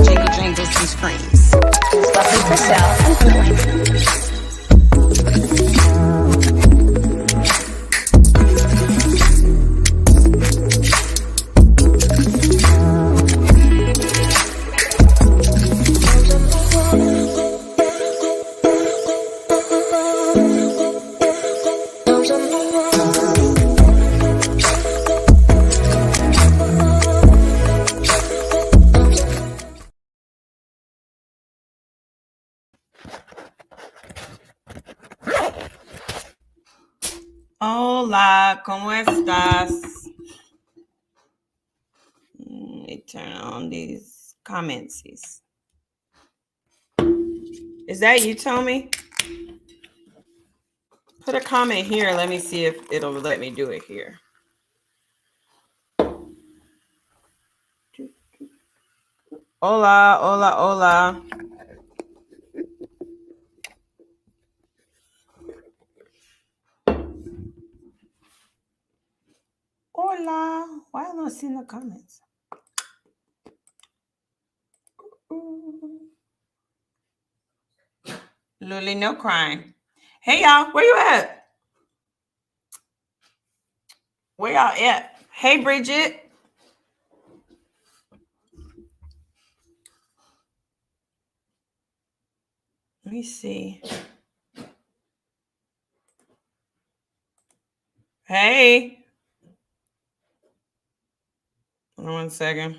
jingle jangles and screams. Buffie Purselle and Beverly. Hola, ¿cómo estás? Let me turn on these comments. Is that you, Tommy? Put a comment here. Let me see if it'll let me do it here. Hola, hola, hola. Hola. Why am I not seeing the comments? Lily, no crying. Hey, y'all. Where you at? Where y'all at? Hey, Bridget. Let me see. Hey. Hold on 1 second.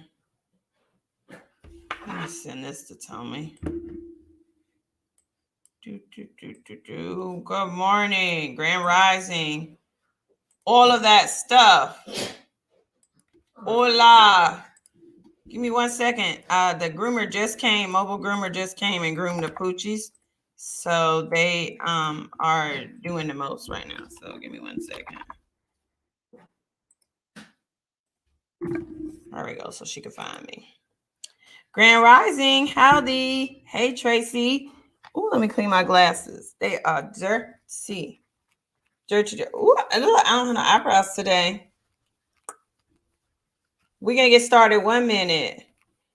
Let me send this to Tommy. Good morning, Grand Rising. All of that stuff. Hola. Give me 1 second. The groomer just came. Mobile groomer just came and groomed the poochies. So they are doing the most right now. So give me 1 second. There we go. So she can find me. Grand Rising. Howdy. Hey, Tracy. Ooh, let me clean my glasses. They are dirty. Dirty. Ooh, look, I don't have no eyebrows today. We're going to get started 1 minute.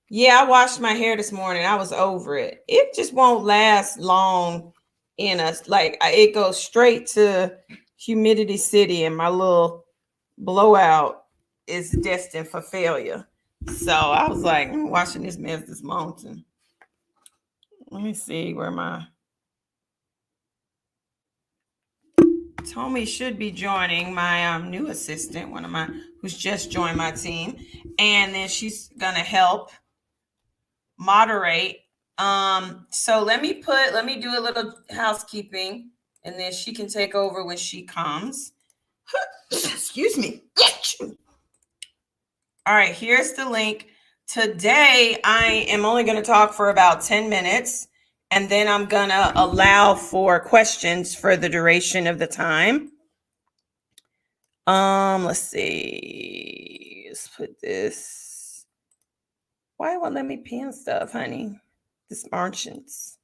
Yeah, I washed my hair this morning. I was over it. It just won't last long in us. Like, it goes straight to humidity city, and my little blowout is destined for failure. So I was like, I'm washing this mess this morning. Let me see where my Tommy should be joining, my new assistant, one of my who's just joined my team, and then she's gonna help moderate. So let me do a little housekeeping, and then she can take over when she comes. Excuse me. All right, here's the link. Today I am only going to talk for about 10 minutes, and then I'm going to allow for questions for the duration of the time. Let's see. Let's put this. Why won't let me pin stuff, honey? This Martians.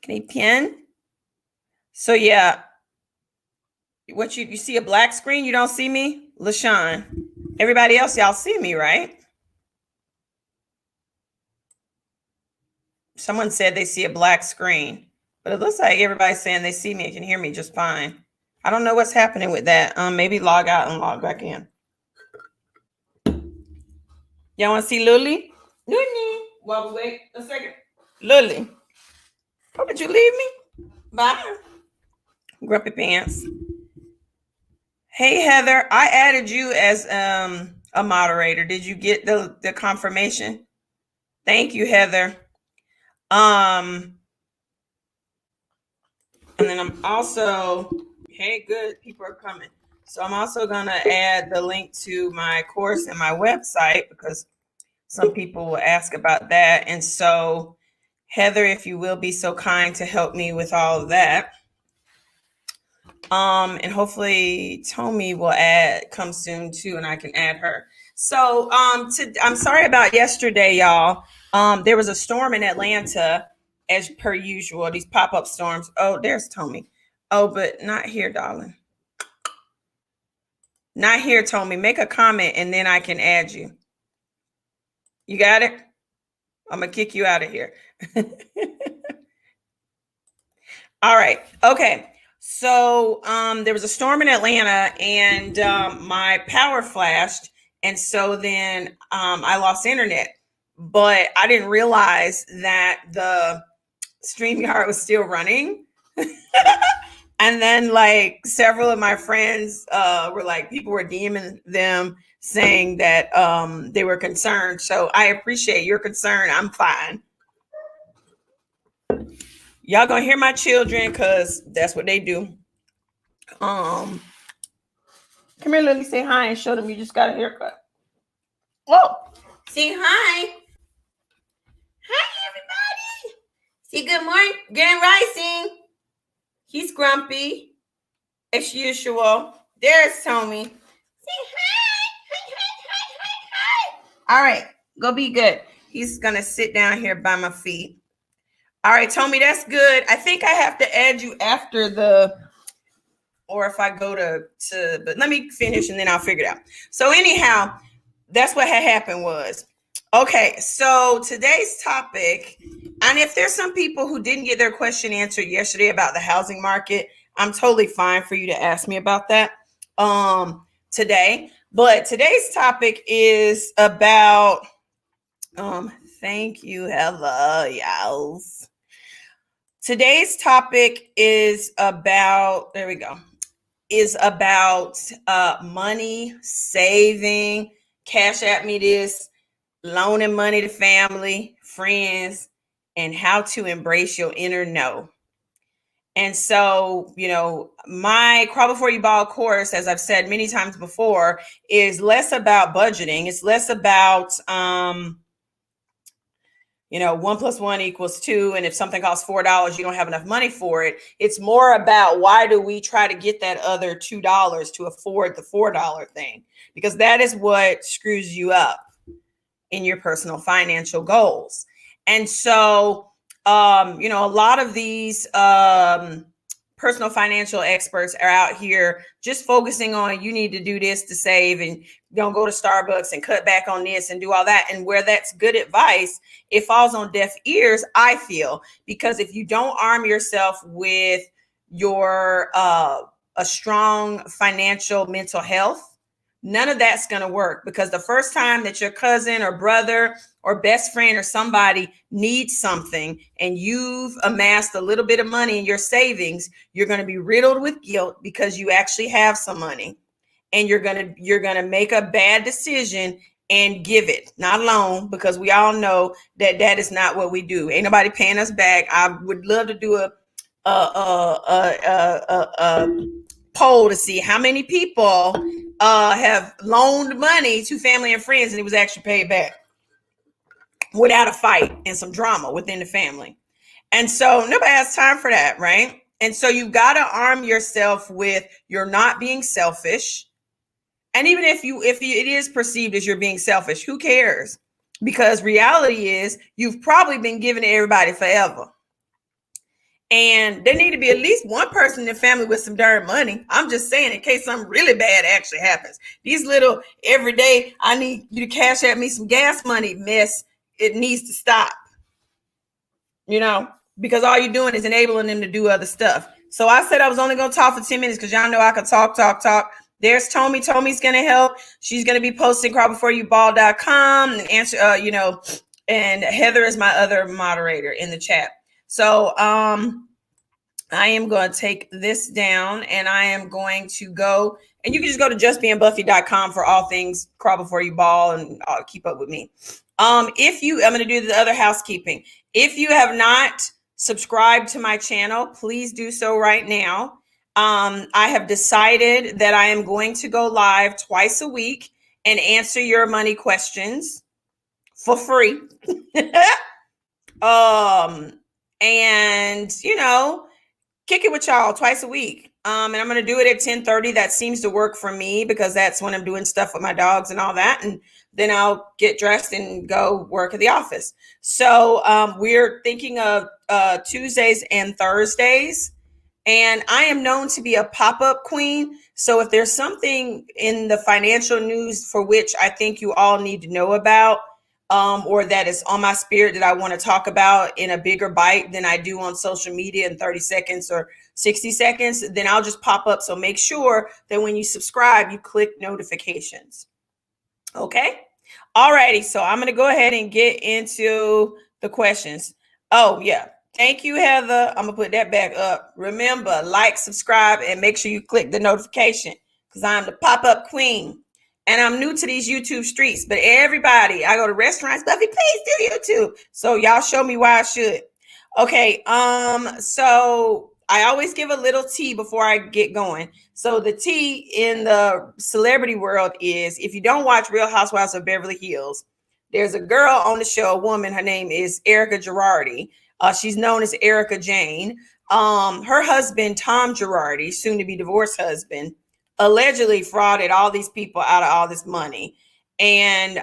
Can he pin? So yeah. What you see a black screen? You don't see me? LaShawn. Everybody else, y'all see me, right? Someone said they see a black screen, but it looks like everybody's saying they see me and can hear me just fine. I don't know what's happening with that. Maybe log out and log back in. Y'all want to see Lily? Lily. Well, wait a second. Lily. Oh, did you leave me? Bye. Grumpy pants. Hey, Heather. I added you as a moderator. Did you get the confirmation? Thank you, Heather. And then I'm also, hey, good, people are coming. So I'm also gonna add the link to my course and my website because some people will ask about that. And so, Heather, if you will be so kind to help me with all of that. And hopefully Tommy will come soon too, and I can add her. So I'm sorry about yesterday, y'all. There was a storm in Atlanta, as per usual, these pop-up storms. Oh, there's Tommy. Oh, but not here, darling. Not here, Tommy. Make a comment and then I can add you. You got it? I'm gonna kick you out of here. All right. Okay. So there was a storm in Atlanta, and my power flashed, and so then I lost internet. But I didn't realize that the StreamYard was still running. And then like several of my friends were like, people were DMing them saying that they were concerned. So I appreciate your concern. I'm fine. Y'all gonna hear my children because that's what they do. Come here, Lily. Say hi and show them you just got a haircut. Whoa. Say hi. Hi, everybody. Say good morning. Grand rising. He's grumpy as usual. There's Tommy. Say hi. Hi, hi, hi, hi, hi. All right. Go be good. He's going to sit down here by my feet. All right, Tommy, that's good. I think I have to add you after the, or if I go to, but let me finish and then I'll figure it out. So anyhow, that's what had happened was, okay, so today's topic, and if there's some people who didn't get their question answered yesterday about the housing market, I'm totally fine for you to ask me about that today. But today's topic is about, thank you, hello, y'all. Today's topic is about, there we go, is about money, saving, cash at me this, loaning money to family, friends, and how to embrace your inner no. And so, you know, my Crawl Before You Ball course, as I've said many times before, is less about budgeting. It's less about, 1 + 1 = 2. And if something costs $4, you don't have enough money for it. It's more about why do we try to get that other $2 to afford the $4 thing? Because that is what screws you up in your personal financial goals. And so, a lot of these personal financial experts are out here just focusing on you need to do this to save and don't go to Starbucks and cut back on this and do all that. And where that's good advice, it falls on deaf ears, I feel, because if you don't arm yourself with your a strong financial mental health, none of that's going to work, because the first time that your cousin or brother or best friend or somebody needs something and you've amassed a little bit of money in your savings, you're going to be riddled with guilt because you actually have some money, and you're going to make a bad decision and give it, not loan, because we all know that that is not what we do. Ain't nobody paying us back. I would love to do a poll to see how many people have loaned money to family and friends and it was actually paid back without a fight and some drama within the family. And so nobody has time for that, right? And so you've got to arm yourself with you're not being selfish. And even if it is perceived as you're being selfish, who cares? Because reality is you've probably been giving to everybody forever. And there need to be at least one person in the family with some darn money. I'm just saying, in case something really bad actually happens. These little everyday, I need you to cash at me some gas money mess, it needs to stop. Because all you're doing is enabling them to do other stuff. So I said I was only going to talk for 10 minutes because y'all know I could talk. There's Tommy. Tommy's going to help. She's going to be posting crawlbeforeyouBall.com and answer, and Heather is my other moderator in the chat. So I am going to take this down and I am going to go, and you can just go to justbeingbuffy.com for all things Crawl Before You Ball and keep up with me. I'm going to do the other housekeeping. If you have not subscribed to my channel, please do so right now. I have decided that I am going to go live twice a week and answer your money questions for free. And kick it with y'all twice a week. And I'm going to do it at 10:30. That seems to work for me because that's when I'm doing stuff with my dogs and all that. And then I'll get dressed and go work at the office. So we're thinking of Tuesdays and Thursdays. And I am known to be a pop-up queen. So if there's something in the financial news for which I think you all need to know about, or that is on my spirit that I want to talk about in a bigger bite than I do on social media in 30 seconds or 60 seconds, then I'll just pop up. So make sure that when you subscribe, you click notifications. Okay. All righty. So I'm going to go ahead and get into the questions. Oh, yeah. Thank you, Heather. I'm going to put that back up. Remember, like, subscribe, and make sure you click the notification because I'm the pop-up queen. And I'm new to these YouTube streets, but everybody, I go to restaurants, Buffy, please do YouTube. So y'all show me why I should. Okay, so I always give a little tea before I get going. So the tea in the celebrity world is, if you don't watch Real Housewives of Beverly Hills, there's a girl on the show, a woman, her name is Erica Girardi. She's known as Erica Jane. Her husband, Tom Girardi, soon to be divorced husband, allegedly frauded all these people out of all this money. And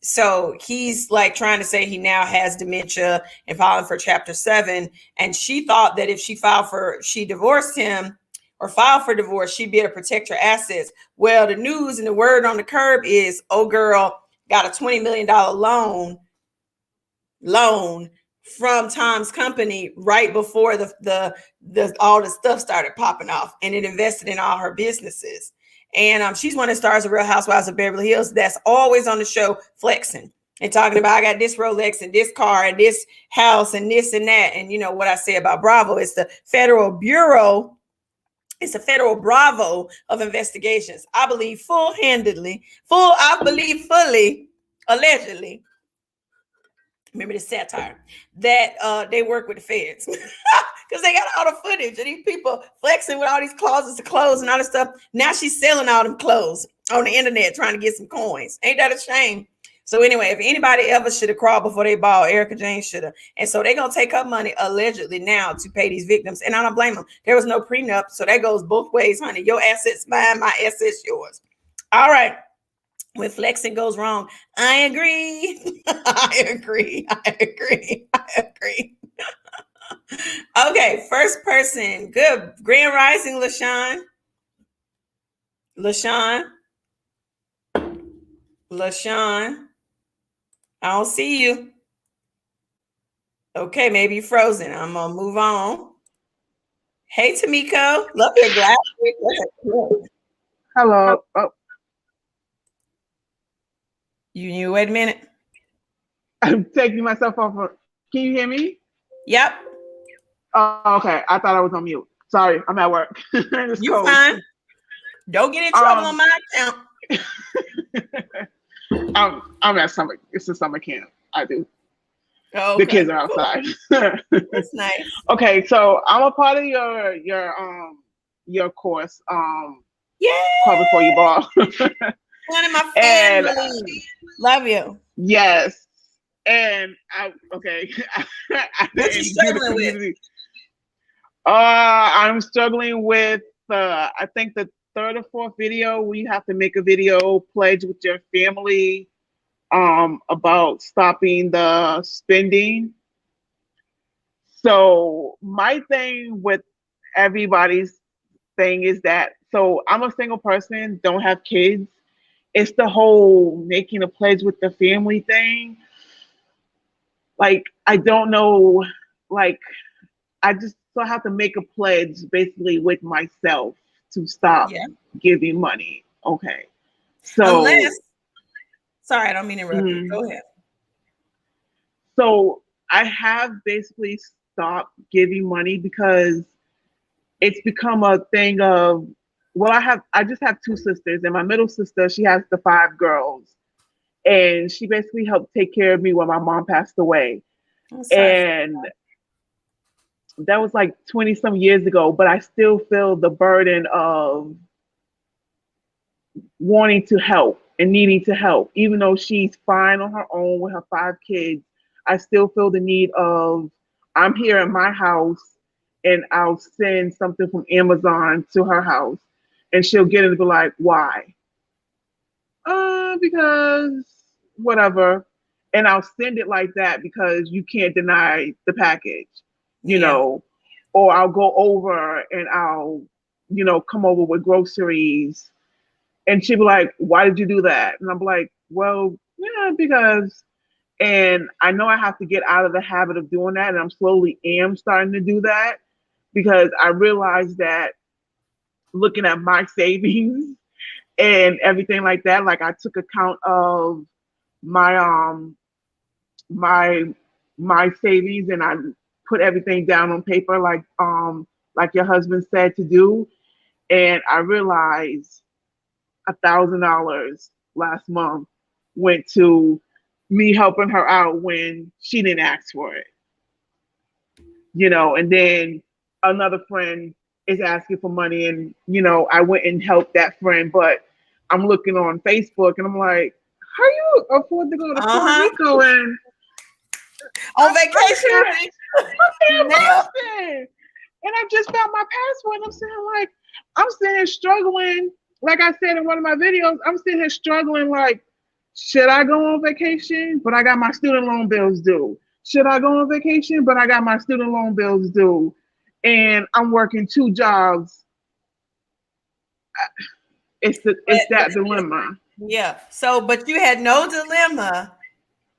so he's like trying to say he now has dementia and filing for Chapter 7. And she thought that if she divorced him or filed for divorce, she'd be able to protect her assets. Well, the news and the word on the curb is, oh girl got a $20 million loan from Tom's company right before the all the stuff started popping off, and it invested in all her businesses. And she's one of the stars of Real Housewives of Beverly Hills that's always on the show flexing and talking about, I got this Rolex and this car and this house and this and that. And you know what I say about Bravo, it's the federal bureau. It's a federal Bravo of investigations. I believe fully, allegedly, remember the satire, that they work with the feds because they got all the footage of these people flexing with all these closets of clothes and all this stuff. Now she's selling all them clothes on the internet trying to get some coins. Ain't that a shame? So anyway, if anybody ever should have crawled before they bought, Erica Jane should have. And so they're going to take her money allegedly now to pay these victims. And I don't blame them. There was no prenup. So that goes both ways, honey. Your assets mine, my assets yours. All right. When flexing goes wrong, I agree. I agree. Okay, first person. Good. Grand Rising, LaShawn. I don't see you. Okay, maybe you're frozen. I'm going to move on. Hey, Tamiko. Love your glasses. Hello. Oh. You wait a minute. I'm taking myself off. Can you hear me? Yep. Oh, okay. I thought I was on mute. Sorry, I'm at work. You fine. Don't get in trouble on my account. I'm at summer. It's a summer camp. I do. Oh, okay. The kids are outside. That's nice. Okay, so I'm a part of your course. Yeah. Call before you ball. One of my family. Love you. Yes. And okay. What you struggling with? I'm struggling with I think the third or fourth video where you have to make a video pledge with your family about stopping the spending. So my thing with everybody's thing is that, so I'm a single person, don't have kids. It's the whole making a pledge with the family thing. Like, I don't know, like, I just have to make a pledge basically with myself to stop giving money. Okay. So, sorry, I don't mean to interrupt you. Go ahead. So I have basically stopped giving money because it's become a thing of, well, I just have two sisters, and my middle sister, she has the 5 girls, and she basically helped take care of me when my mom passed away. And that was like 20 some years ago, but I still feel the burden of wanting to help and needing to help. Even though she's fine on her own with her 5 kids, I still feel the need of, I'm here in my house and I'll send something from Amazon to her house and she'll get it and be like, why? Because whatever. And I'll send it like that because you can't deny the package, you know, or I'll go over and I'll, come over with groceries. And she'd be like, why did you do that? And I'm like, well, yeah, because And I know I have to get out of the habit of doing that. And I'm slowly starting to do that because I realized that looking at my savings and everything like that, like I took account of my my my savings and I put everything down on paper like your husband said to do. And I realized $1,000 last month went to me helping her out when she didn't ask for it. And then another friend is asking for money and I went and helped that friend, but I'm looking on Facebook and I'm like, how you afford to go to Puerto Rico and on vacation? I'm Boston. And I just found my passport and I'm saying like, I'm sitting here struggling. Like I said in one of my videos, I'm sitting here struggling like, should I go on vacation? But I got my student loan bills due. Should I go on vacation? But I got my student loan bills due. And I'm working 2 jobs. It's that dilemma. Yeah. So, but you had no dilemma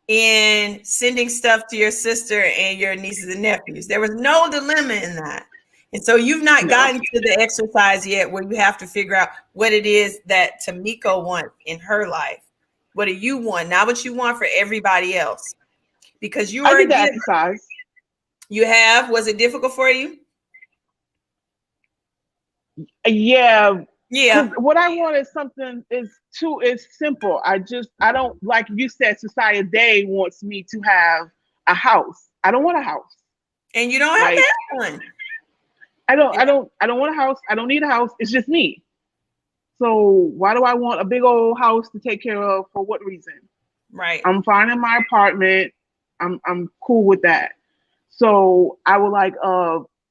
in sending stuff to your sister and your nieces and nephews. There was no dilemma in that. And so you've not gotten to the exercise yet where you have to figure out what it is that Tamiko wants in her life. What do you want? Not what you want for everybody else. Because you I did the exercise. You have? Was it difficult for you? Yeah. Yeah. What I want is something is simple. I don't, like you said, society today wants me to have a house. I don't want a house. And you don't have to have one. I don't want a house. I don't need a house. It's just me. So why do I want a big old house to take care of? For what reason? Right. I'm fine in my apartment. I'm cool with that. So I would like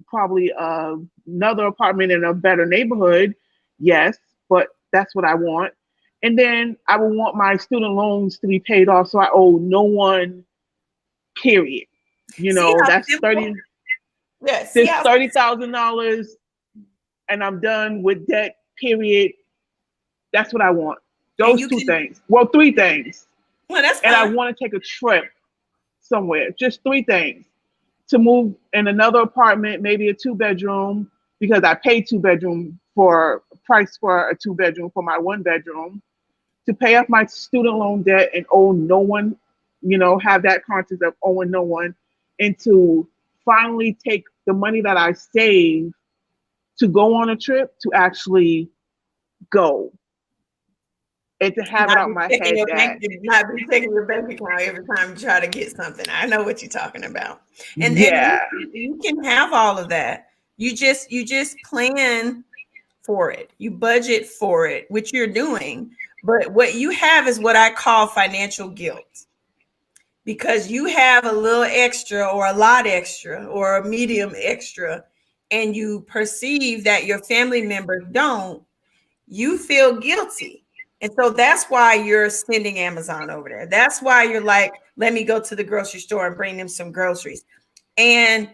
probably another apartment in a better neighborhood. Yes, but that's what I want. And then I would want my student loans to be paid off so I owe no one, period. That's 30. Yes. There's $30,000 and I'm done with debt, period. That's what I want. Those 2 things. Well, 3 things. Well, that's fine. And I want to take a trip somewhere. Just 3 things. To move in another apartment, maybe a 2-bedroom, because I paid 2-bedroom for price for a 2-bedroom for my 1-bedroom. To pay off my student loan debt and owe no one, have that conscience of owing no one, and to finally take the money that I save to go on a trip to actually go. And to have it out my head that not be taking your bank account every time you try to get something. I know what you're talking about. And you can have all of that. You just plan for it. You budget for it, which you're doing. But what you have is what I call financial guilt. Because you have a little extra or a lot extra or a medium extra, and you perceive that your family members don't, you feel guilty. And so that's why you're sending Amazon over there. That's why you're like, let me go to the grocery store and bring them some groceries. And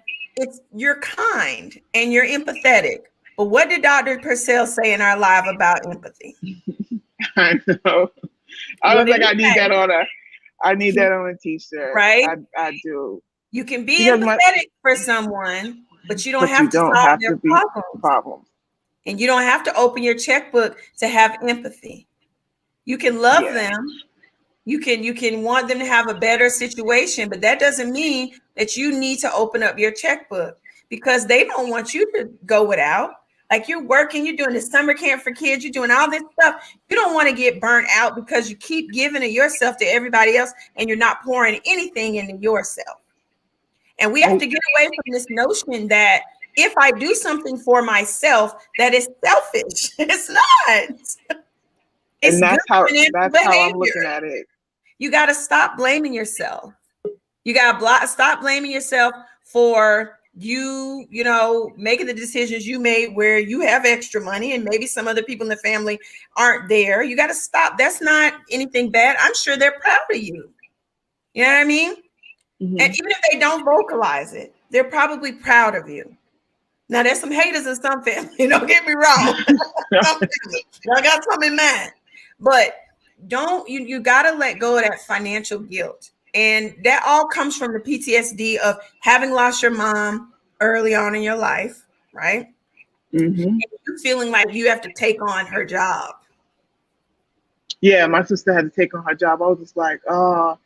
you're kind and you're empathetic. But what did Dr. Purselle say in our live about empathy? I know. I was like, I need that on a t-shirt. Right? I do. You can be empathetic for someone, but you don't have to solve their problems. And you don't have to open your checkbook to have empathy. You can love them. You can want them to have a better situation, but that doesn't mean that you need to open up your checkbook, because they don't want you to go without. Like, you're working, you're doing the summer camp for kids, you're doing all this stuff. You don't want to get burnt out because you keep giving of yourself to everybody else and you're not pouring anything into yourself. And we have to get away from this notion that if I do something for myself, that is selfish. It's not. And that's how I'm looking at it. You got to stop blaming yourself. You got to stop blaming yourself for making the decisions you made where you have extra money and maybe some other people in the family aren't there. You got to stop. That's not anything bad. I'm sure they're proud of you. You know what I mean? Mm-hmm. And even if they don't vocalize it, they're probably proud of you. Now, there's some haters in some families. Don't get me wrong. I got some in mind. But you got to let go of that financial guilt. And that all comes from the PTSD of having lost your mom early on in your life, right? Mm-hmm. And you feeling like you have to take on her job. Yeah, my sister had to take on her job. I was just like, oh,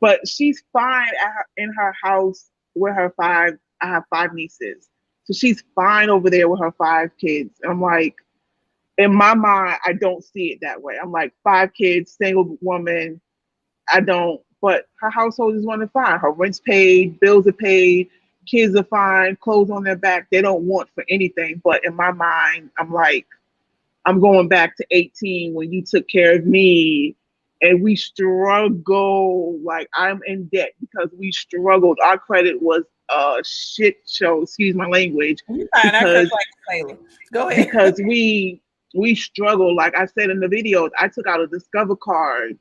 but she's fine in her house with her five. I have five nieces, so she's fine over there with her five kids. I'm like, in my mind, I don't see it that way. I'm like, five kids, single woman. I don't, but her household is running fine. Her rent's paid, bills are paid, kids are fine, clothes on their back. They don't want for anything. But in my mind, I'm like, I'm going back to 18 when you took care of me and we struggle. Like, I'm in debt because we struggled. Our credit was a shit show, excuse my language, You fine, I curse because like a sailor. Go ahead. because we struggled. Like I said in the videos, I took out a Discover card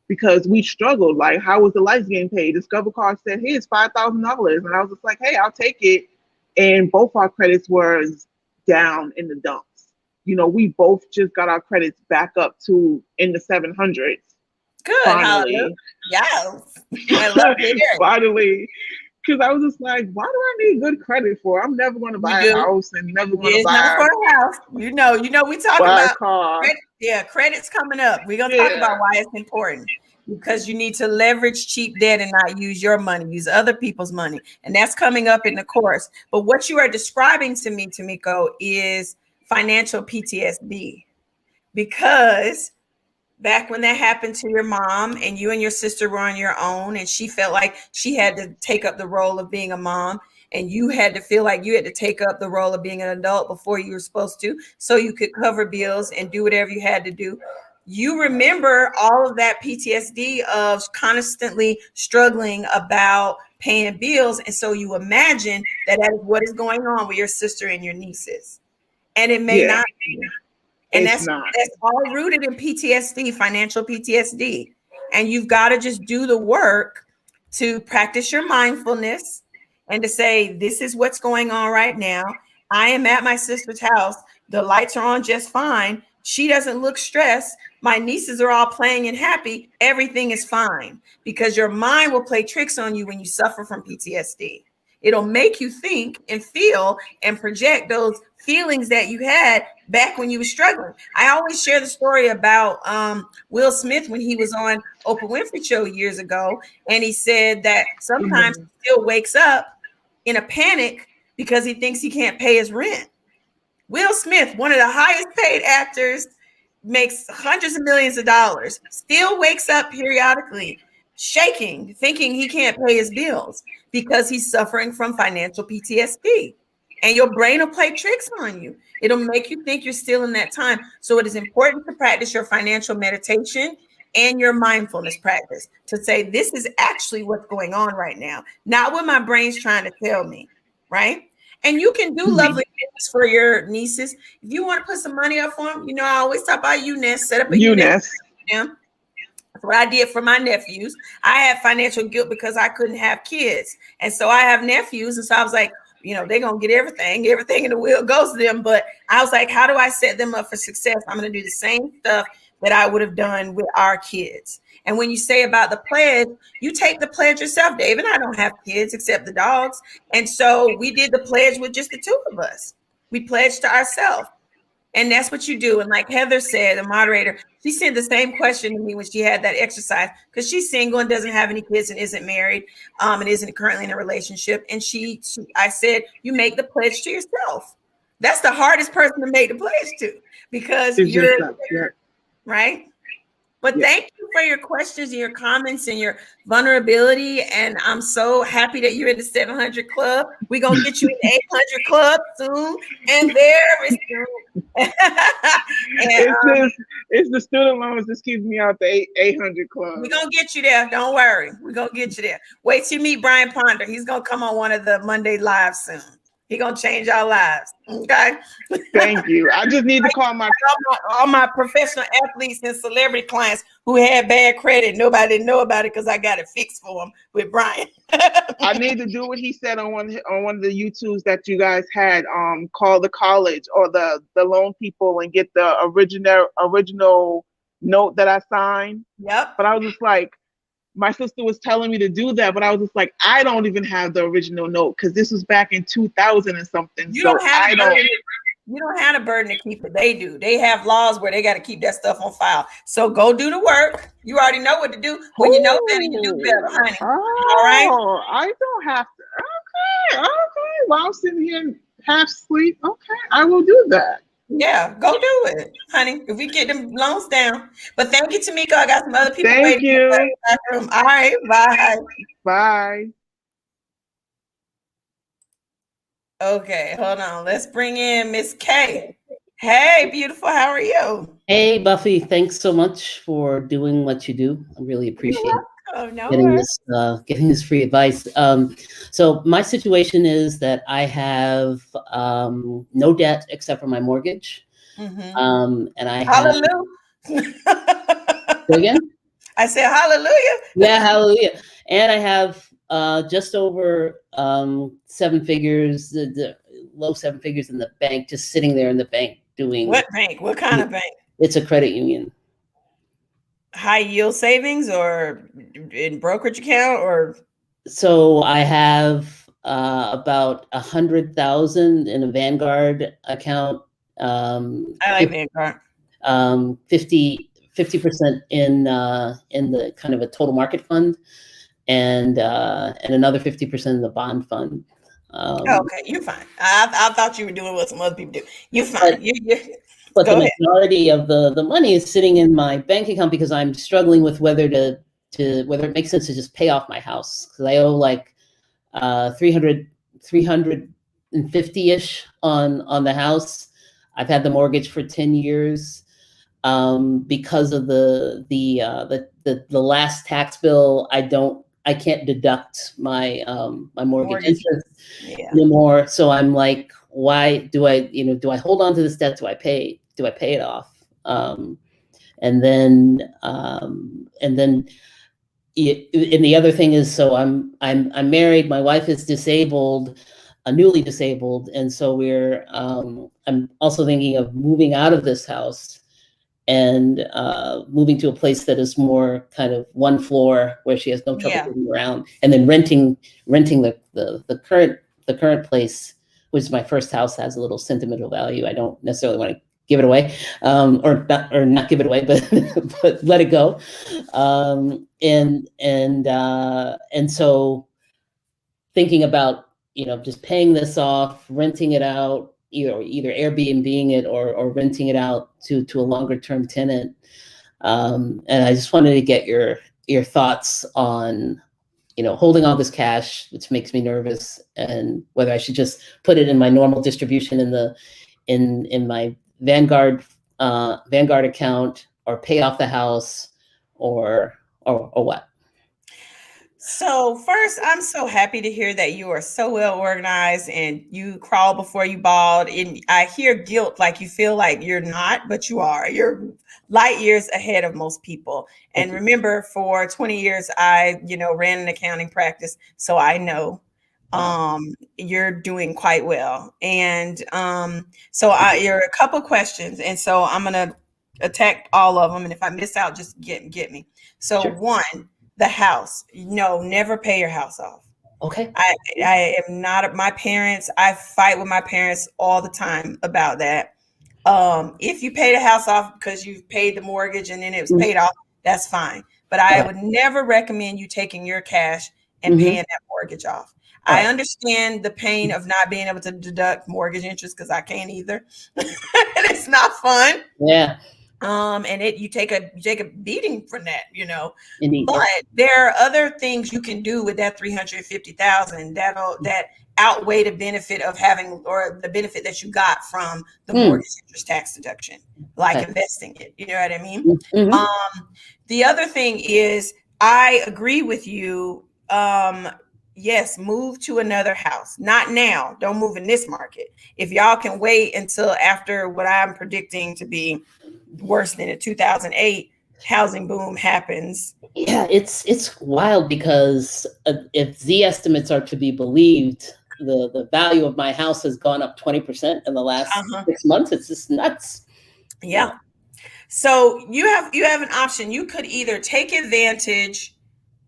because we struggled. Like, how was the lights getting paid? Discover card said, here's $5,000. And I was just like, hey, I'll take it. And both our credits were down in the dumps. You know, we both just got our credits back up to in the 700s. Good. Finally. Hallelujah. Yes. I love it. Finally. Because I was just like, why do I need good credit for? I'm never going to buy a house and never going to It's not buy for a house. You know, we talk a about car. credit. Yeah, credit's coming up. We're gonna talk about why it's important. Because you need to leverage cheap debt and not use your money, use other people's money. And that's coming up in the course. But what you are describing to me, Tamiko, is financial PTSD. Because back when that happened to your mom and you and your sister were on your own and she felt like she had to take up the role of being a mom and you had to feel like you had to take up the role of being an adult before you were supposed to, so you could cover bills and do whatever you had to do. You remember all of that PTSD of constantly struggling about paying bills. And so you imagine that is what is going on with your sister and your nieces. And it may not be. And that's all rooted in PTSD, financial PTSD. And you've got to just do the work to practice your mindfulness and to say, this is what's going on right now. I am at my sister's house. The lights are on just fine. She doesn't look stressed. My nieces are all playing and happy. Everything is fine, because your mind will play tricks on you when you suffer from PTSD. It'll make you think and feel and project those feelings that you had back when you were struggling. I always share the story about Will Smith when he was on Oprah Winfrey Show years ago. And he said that sometimes he still wakes up in a panic because he thinks he can't pay his rent. Will Smith, one of the highest paid actors, makes hundreds of millions of dollars, still wakes up periodically shaking, thinking he can't pay his bills because he's suffering from financial PTSD. And your brain will play tricks on you. It'll make you think you're still in that time. So it is important to practice your financial meditation and your mindfulness practice to say, this is actually what's going on right now, not what my brain's trying to tell me, right? And you can do lovely things for your nieces. If you want to put some money up for them, you know, I always talk about UNES, set up a UNES. That's what I did for my nephews. I had financial guilt because I couldn't have kids. And so I have nephews. And so I was like, you know, they're going to get everything in the will goes to them. But I was like, how do I set them up for success? I'm going to do the same stuff that I would have done with our kids. And when you say about the pledge, you take the pledge yourself. Dave and I don't have kids except the dogs. And so we did the pledge with just the two of us. We pledged to ourselves. And that's what you do. And like Heather said, the moderator, she sent the same question to me when she had that exercise, because she's single and doesn't have any kids and isn't married and isn't currently in a relationship. And I said, you make the pledge to yourself. That's the hardest person to make the pledge to, because you're right. But thank you for your questions and your comments and your vulnerability. And I'm so happy that you're in the 700 club. We're going to get you in the 800 club soon and very soon. It's the student loans that's keeping me out the 800 club. We're going to get you there. Don't worry. We're going to get you there. Wait till you meet Brian Ponder. He's going to come on one of the Monday lives soon. He's going to change our lives. Okay. Thank you. I just need to call all my professional athletes and celebrity clients who had bad credit. Nobody didn't know about it because I got it fixed for them with Brian. I need to do what he said on one of the YouTubes that you guys had, call the college or the loan people and get the original note that I signed. Yep. But I was just like, my sister was telling me to do that, but I was just like, I don't even have the original note because this was back in 2000 and something. You So don't have I a don't. burden. You don't have a burden to keep it. They do. They have laws where they got to keep that stuff on file. So go do the work. You already know what to do. When you know better, you do better, honey. All right. Oh, I don't have to. Okay. While I'm sitting here half asleep, okay, I will do that. Yeah, go do it, honey. If we get them loans down. But thank you, Tamika. I got some other people Thank waiting in the you. bathroom. All right, bye. Bye. Okay, hold on. Let's bring in Miss K. Hey, beautiful. How are you? Hey, Buffy, thanks so much for doing what you do. I really appreciate Oh, no getting this free advice. So my situation is that I have no debt except for my mortgage. And I have Hallelujah. again. I said hallelujah. Yeah, hallelujah. And I have just over 7 figures, the low 7 figures in the bank, just sitting there in the bank doing. What bank? What kind of bank? It's a credit union. High yield savings or in brokerage account or? So I have about 100,000 in a Vanguard account. I like Vanguard. 50% in the kind of a total market fund, and another 50% in the bond fund. Okay, you're fine. I thought you were doing what some other people do. You're fine. But Go the ahead. majority of the money is sitting in my bank account because I'm struggling with whether whether it makes sense to just pay off my house, because I owe like 350-ish on the house. I've had the mortgage for 10 years. Because of the last tax bill, I can't deduct my my mortgage interest anymore. So I'm like, why do I hold on to this debt? Do I pay it off? And then the other thing is, so I'm married. My wife is disabled, newly disabled, and so I'm also thinking of moving out of this house and moving to a place that is more kind of one floor where she has no trouble getting around, and then renting the current place, which is my first house, has a little sentimental value. I don't necessarily want to give it away, or not give it away, but but let it go. And so thinking about just paying this off, renting it out, either Airbnb-ing it or renting it out to a longer term tenant. And I just wanted to get your thoughts on holding all this cash, which makes me nervous, and whether I should just put it in my normal distribution in my Vanguard account, or pay off the house, or what. So first, I'm so happy to hear that you are so well organized and you crawl before you bald. And I hear guilt, like you feel like you're not, but you are. You're light years ahead of most people. And remember, for 20 years, I ran an accounting practice, so I know you're doing quite well. And so you're a couple questions, and so I'm gonna attack all of them. And if I miss out, just get me. So Sure. One. The house. No, never pay your house off. Okay. I am not my parents. I fight with my parents all the time about that. If you pay the house off because you've paid the mortgage and then it was paid off, that's fine. But I would never recommend you taking your cash and paying that mortgage off. I understand the pain of not being able to deduct mortgage interest, because I can't either. And it's not fun. Yeah. And you take a beating from that, Indeed. But there are other things you can do with that $350,000 that outweigh the benefit of having, or the benefit that you got from the mortgage interest tax deduction, like investing it. You know what I mean? The other thing is, I agree with you. Yes, move to another house. Not now. Don't move in this market. If y'all can wait until after what I'm predicting to be worse than a 2008 housing boom happens. Yeah, it's wild, because if Z estimates are to be believed, the value of my house has gone up 20% in the last 6 months. It's just nuts. Yeah. So you have an option. You could either take advantage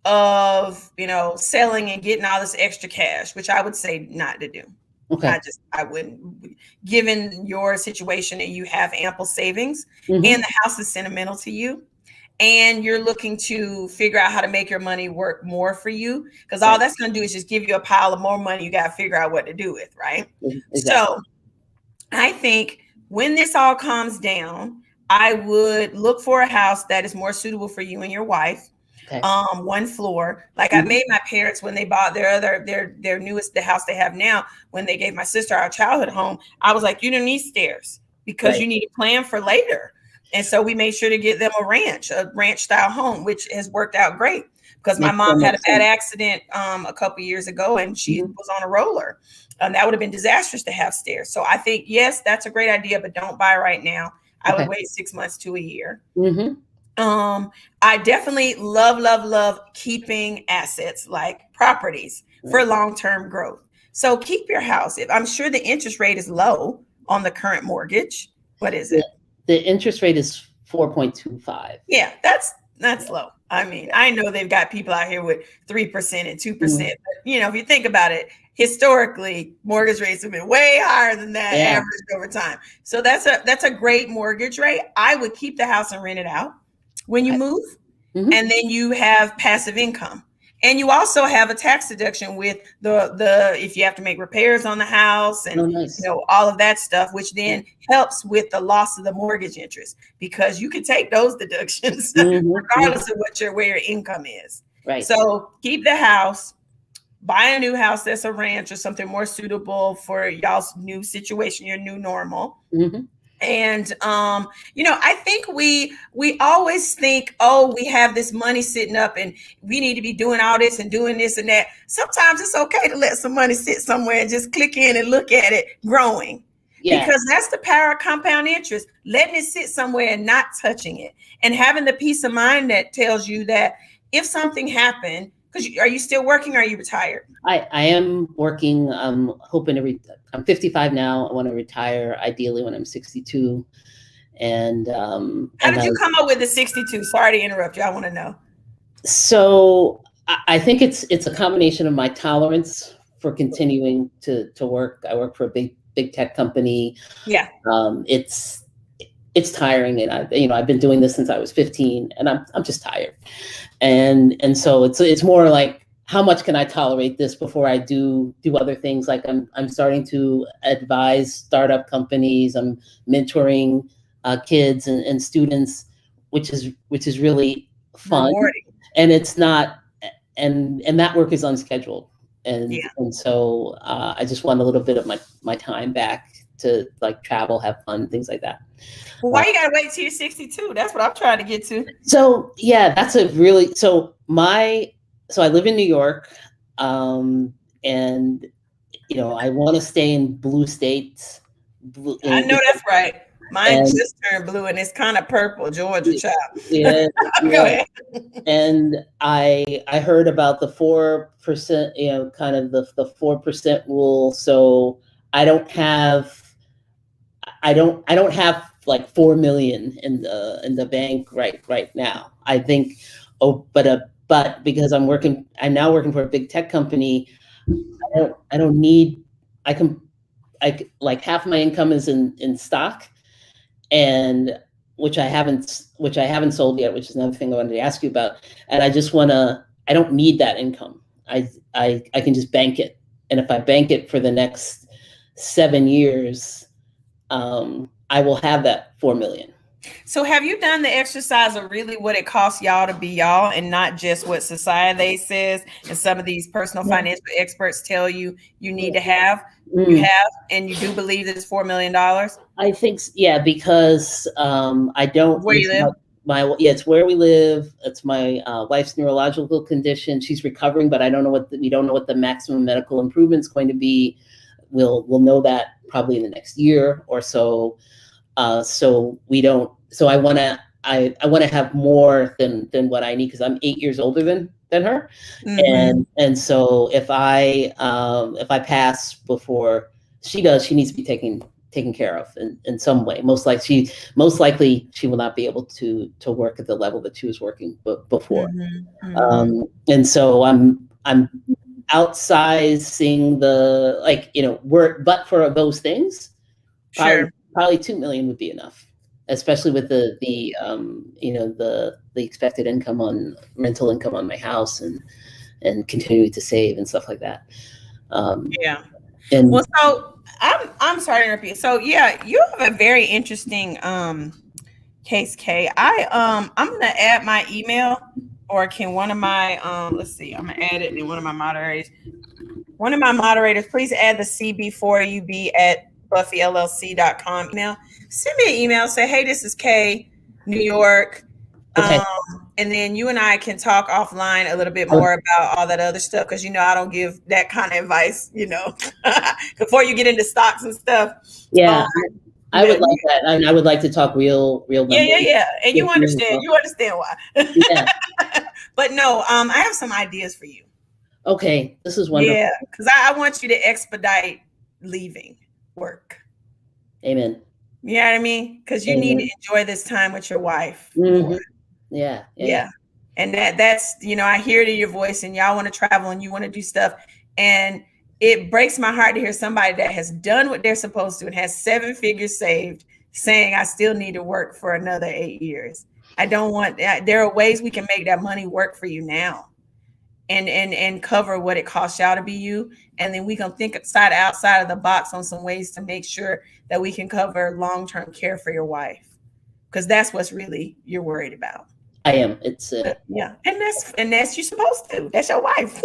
of, selling and getting all this extra cash, which I would say not to do. Okay. I wouldn't, given your situation and you have ample savings Mhm. and the house is sentimental to you and you're looking to figure out how to make your money work more for you, because all Right. that's going to do is just give you a pile of more money you got to figure out what to do with, right? Exactly. So I think when this all calms down, I would look for a house that is more suitable for you and your wife. Okay. One floor. Like I made my parents when they bought their newest, the house they have now, when they gave my sister our childhood home, I was like, you don't need stairs because you need to plan for later. And so we made sure to get them a ranch style home, which has worked out great because my mom had a bad accident a couple years ago and she was on a roller. That would have been disastrous to have stairs. So I think, yes, that's a great idea, but don't buy right now. I would wait 6 months to a year. I definitely love keeping assets like properties for long-term growth. So keep your house. I'm sure the interest rate is low on the current mortgage. What is it? The interest rate is 4.25. Yeah, that's low. I mean, I know they've got people out here with 3% and 2%, but if you think about it, historically, mortgage rates have been way higher than that average over time. So that's a great mortgage rate. I would keep the house and rent it out when you move, and then you have passive income. And you also have a tax deduction with the if you have to make repairs on the house and all of that stuff, which then helps with the loss of the mortgage interest, because you can take those deductions regardless of where your income is. Right. So keep the house, buy a new house that's a ranch or something more suitable for y'all's new situation, your new normal. And I think we always think, oh, we have this money sitting up and we need to be doing all this and doing this and that. Sometimes it's okay to let some money sit somewhere and just click in and look at it growing. Because that's the power of compound interest, letting it sit somewhere and not touching it, and having the peace of mind that tells you that if something happened, because are you still working or are you retired? I am working. I'm hoping to I'm 55 now. I want to retire ideally when I'm 62. And how did you come up with the 62? Sorry to interrupt you. I want to know. So I think it's a combination of my tolerance for continuing to work. I work for a big tech company. Yeah. It's tiring, and I've been doing this since I was 15, and I'm just tired. And so it's more like, how much can I tolerate this before I do other things? Like I'm starting to advise startup companies. I'm mentoring kids and students, which is really fun. Rewarding. And it's not, and that work is unscheduled. And so I just want a little bit of my time back to like travel, have fun, things like that. Well, why you gotta wait till you're 62? That's what I'm trying to get to. So that's so I live in New York, and I want to stay in blue states. I know that's right. Mine just turned blue and it's kind of purple, Georgia child. Yeah, Go ahead. And I heard about the 4%, kind of the 4% rule. So I don't have like 4 million in the bank right now. I think, but because I'm now working for a big tech company, I don't need, like half my income is in stock, and which I haven't sold yet, which is another thing I wanted to ask you about. And I don't need that income. I can just bank it. And if I bank it for the next 7 years, I will have that 4 million. So have you done the exercise of really what it costs y'all to be y'all, and not just what society says and some of these personal financial experts tell you need to have? You have, and you do believe that it's $4 million? I think, because I don't. Where you live? It's where we live. It's my wife's neurological condition. She's recovering, but we don't know what the maximum medical improvement is going to be. We'll know that probably in the next year or so. So we don't. So I want to have more than what I need, because I'm 8 years older than her, and so if I pass before she does, she needs to be taken taken care of in some way. Most likely she will not be able to work at the level that she was working before. And so I'm outsizing the, like, work, but for those things, probably 2 million would be enough, especially with the expected income on rental income on my house and continuing to save and stuff like that. And well, so I'm sorry to interrupt you. So yeah, you have a very interesting case, Kay. I'm gonna add my email, or can one of my let's see, I'm gonna add it in one of my moderators. One of my moderators, please add the cb4ub@buffyllc.com email. Send me an email, say, hey, this is Kay, New York. Okay. And then you and I can talk offline a little bit more about all that other stuff, because I don't give that kind of advice, before you get into stocks and stuff. Yeah, I would like that. I would like to talk real numbers. Yeah. And you understand why. Yeah. But no, I have some ideas for you. Okay, this is wonderful. Yeah, because I want you to expedite leaving work. Amen. You know what I mean? Because you need to enjoy this time with your wife. Mm-hmm. Yeah. And that's, I hear it in your voice, and y'all want to travel and you want to do stuff. And it breaks my heart to hear somebody that has done what they're supposed to and has 7 figures saved saying, I still need to work for another 8 years. I don't want that. There are ways we can make that money work for you now and cover what it costs y'all to be you. And then we can think outside of the box on some ways to make sure that we can cover long-term care for your wife. Because that's what's really you're worried about. I am. It's yeah, and that's you're supposed to. That's your wife.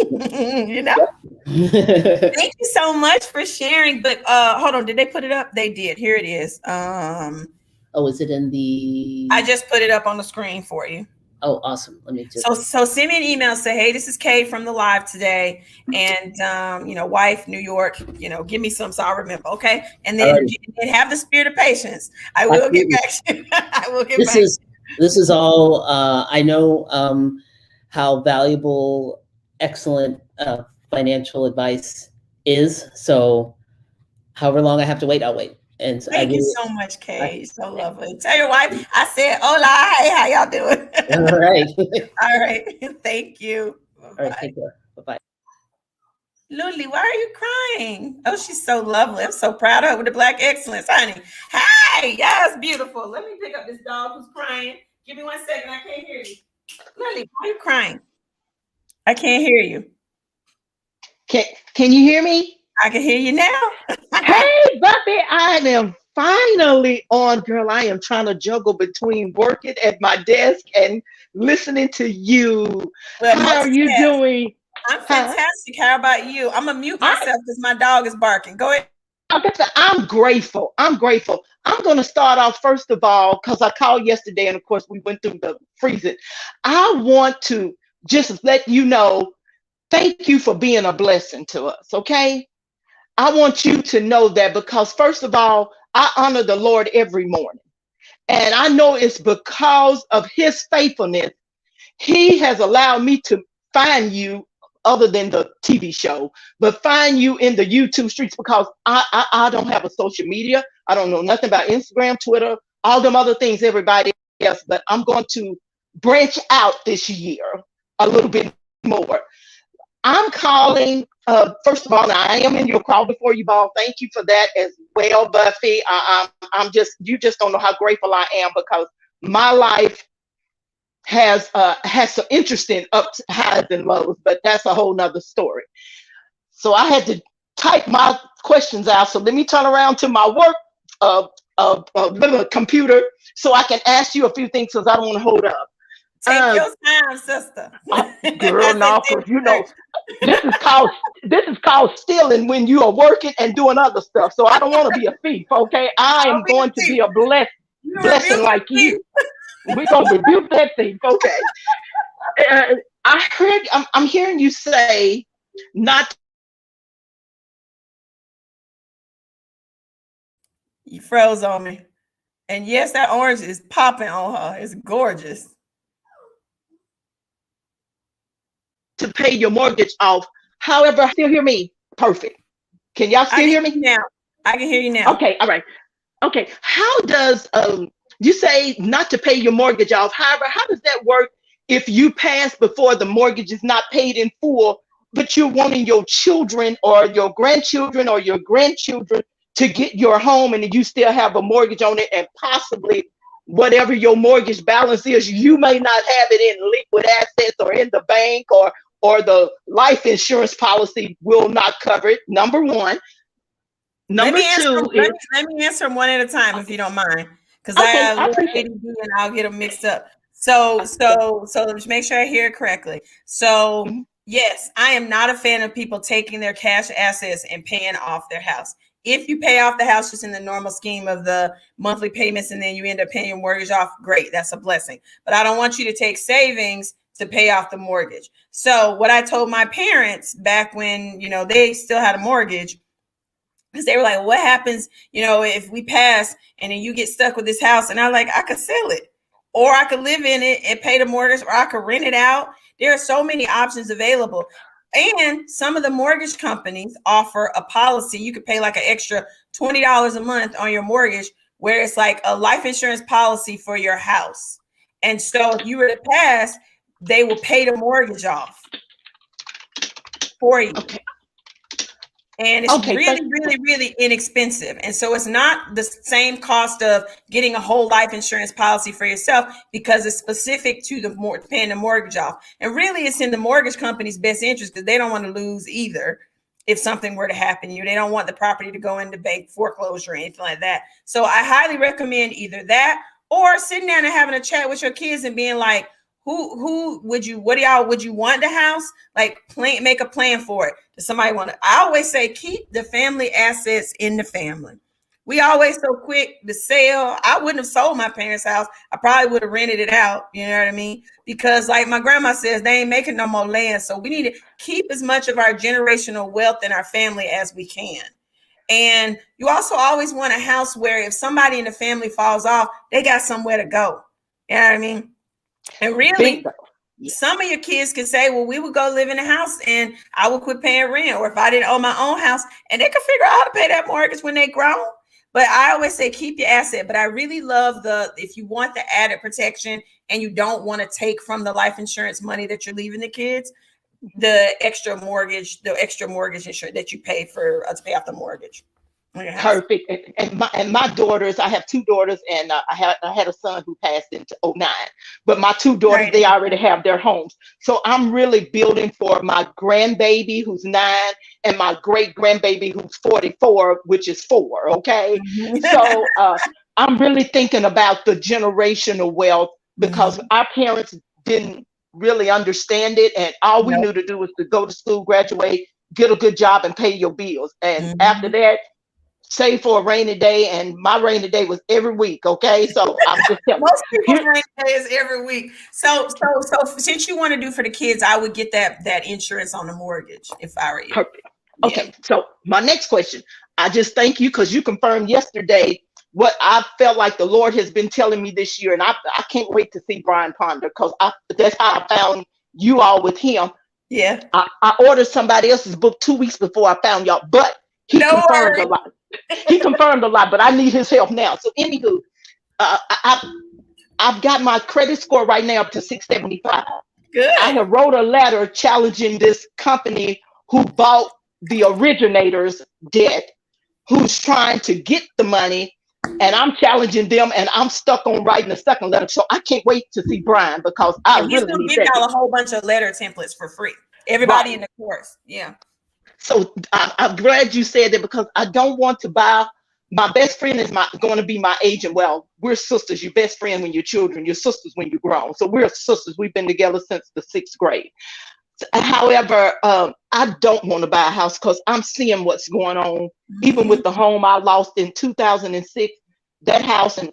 Thank you so much for sharing. But hold on, did they put it up? They did. Here it is. Oh, is it in the? I just put it up on the screen for you. Oh, awesome. Let me just. So send me an email. Say, hey, this is Kay from the live today, and wife, New York. Give me some so I remember. Okay, and then have the spirit of patience. I will get back to you. I will get back. This is all. I know how valuable, excellent financial advice is. So, however long I have to wait, I'll wait. And thank you so much, Kay. You're so lovely. Tell your wife I said, hola, hey, how y'all doing? All right. All right. Thank you. Bye-bye. All right, take care. Bye-bye. Luli, why are you crying? Oh, she's so lovely. I'm so proud of her with the Black excellence, honey. Hey, yes, beautiful. Let me pick up this dog who's crying. Give me 1 second. I can't hear you. Luli, why are you crying? I can't hear you. Can you hear me? I can hear you now. Hey, Buffy, I am finally on, girl. I am trying to juggle between working at my desk and listening to you. Well, how are you doing? I'm fantastic. How about you? I'm gonna mute myself because my dog is barking. Go ahead. I'm grateful. I'm going to start off first of all, because I called yesterday and of course we went through the freezing. I want to just let you know, thank you for being a blessing to us. Okay. I want you to know that, because first of all, I honor the Lord every morning. And I know it's because of his faithfulness. He has allowed me to find you, other than the TV show, but find you in the YouTube streets, because I don't have a social media. I don't know nothing about Instagram, Twitter, all them other things everybody else, but I'm going to branch out this year a little bit more. I'm calling, first of all, I am in your call before you ball. Thank you for that as well, Buffy. You just don't know how grateful I am, because my life has some interesting ups, highs, and lows, but that's a whole nother story. So I had to type my questions out. So let me turn around to my work little computer so I can ask you a few things, because I don't want to hold up. Take your time, sister. Girl, no, because this is called stealing when you are working and doing other stuff. So I don't want to be a thief, okay? I am going to be a blessing like you. We're gonna rebuke that thief, okay? I'm hearing you say not. You froze on me, and yes, that orange is popping on her. It's gorgeous. To pay your mortgage off. However, still hear me? Perfect. Can y'all still hear me now? I can hear you now. Okay, all right. Okay, how does you say not to pay your mortgage off? However, how does that work if you pass before the mortgage is not paid in full, but you're wanting your children or your grandchildren or your grandchildren to get your home and you still have a mortgage on it, and possibly whatever your mortgage balance is, you may not have it in liquid assets or in the bank, or the life insurance policy will not cover it. Number one. Let Number me answer. two is Let me answer them one at a time, if you don't mind, because I okay. have a I little appreciate ADD and I'll get them mixed up. So let's make sure I hear it correctly. So it. yes, I am not a fan of people taking their cash assets and paying off their house. If you pay off the house just in the normal scheme of the monthly payments and then you end up paying your mortgage off, great, that's a blessing. But I don't want you to take savings to pay off the mortgage. So what I told my parents back when, they still had a mortgage, because they were like, what happens, if we pass and then you get stuck with this house? And I'm like, I could sell it, or I could live in it and pay the mortgage, or I could rent it out. There are so many options available. And some of the mortgage companies offer a policy. You could pay like an extra $20 a month on your mortgage, where it's like a life insurance policy for your house. And so if you were to pass, they will pay the mortgage off for you. Okay. And it's really inexpensive. And so it's not the same cost of getting a whole life insurance policy for yourself, because it's specific to paying the mortgage off. And really, it's in the mortgage company's best interest, because they don't want to lose either if something were to happen to you. They don't want the property to go into bank foreclosure or anything like that. So I highly recommend either that, or sitting down and having a chat with your kids and being like, who would you want the house? Like, make a plan for it. Does somebody want to? I always say, keep the family assets in the family. We always so quick to sell. I wouldn't have sold my parents' house. I probably would have rented it out. You know what I mean? Because like my grandma says, they ain't making no more land. So we need to keep as much of our generational wealth in our family as we can. And you also always want a house where if somebody in the family falls off, they got somewhere to go. You know what I mean? And really, some of your kids can say, well, we would go live in a house and I would quit paying rent. Or if I didn't own my own house, and they can figure out how to pay that mortgage when they grow. But I always say, keep your asset. But I really love if you want the added protection and you don't want to take from the life insurance money that you're leaving the kids, the extra mortgage insurance that you pay to pay off the mortgage. Perfect. And my daughters, I have two daughters, and I had a son who passed into 2009. But my two daughters, Right. They already have their homes. So I'm really building for my grandbaby who's 9 and my great grandbaby who's 44, which is 4. Okay. So I'm really thinking about the generational wealth, because our parents didn't really understand it, and all we knew to do was to go to school, graduate, get a good job, and pay your bills. And after that, save for a rainy day, and my rainy day was every week. Okay, so I'm just telling most people's rainy day is every week. So since you want to do for the kids, I would get that insurance on the mortgage if I were you. Perfect. Okay, so my next question, I just thank you because you confirmed yesterday what I felt like the Lord has been telling me this year, and I can't wait to see Brian Ponder, because that's how I found you all with him. Yeah, I ordered somebody else's book 2 weeks before I found y'all, but he confirmed a lot. He confirmed a lot, but I need his help now. So anywho, I've got my credit score right now up to 675. Good. I have wrote a letter challenging this company who bought the originator's debt, who's trying to get the money, and I'm challenging them, and I'm stuck on writing a second letter. So I can't wait to see Brian, because I he's really gonna need give that. y'all a whole bunch of letter templates for free. Everybody in the course. Yeah. So I'm glad you said that, because I don't want to buy. My best friend is going to be my agent. Well, we're sisters. Your best friend when you're children, your sisters when you're grown. So we're sisters. We've been together since the 6th grade. However, I don't want to buy a house, because I'm seeing what's going on. Even with the home I lost in 2006, that house, and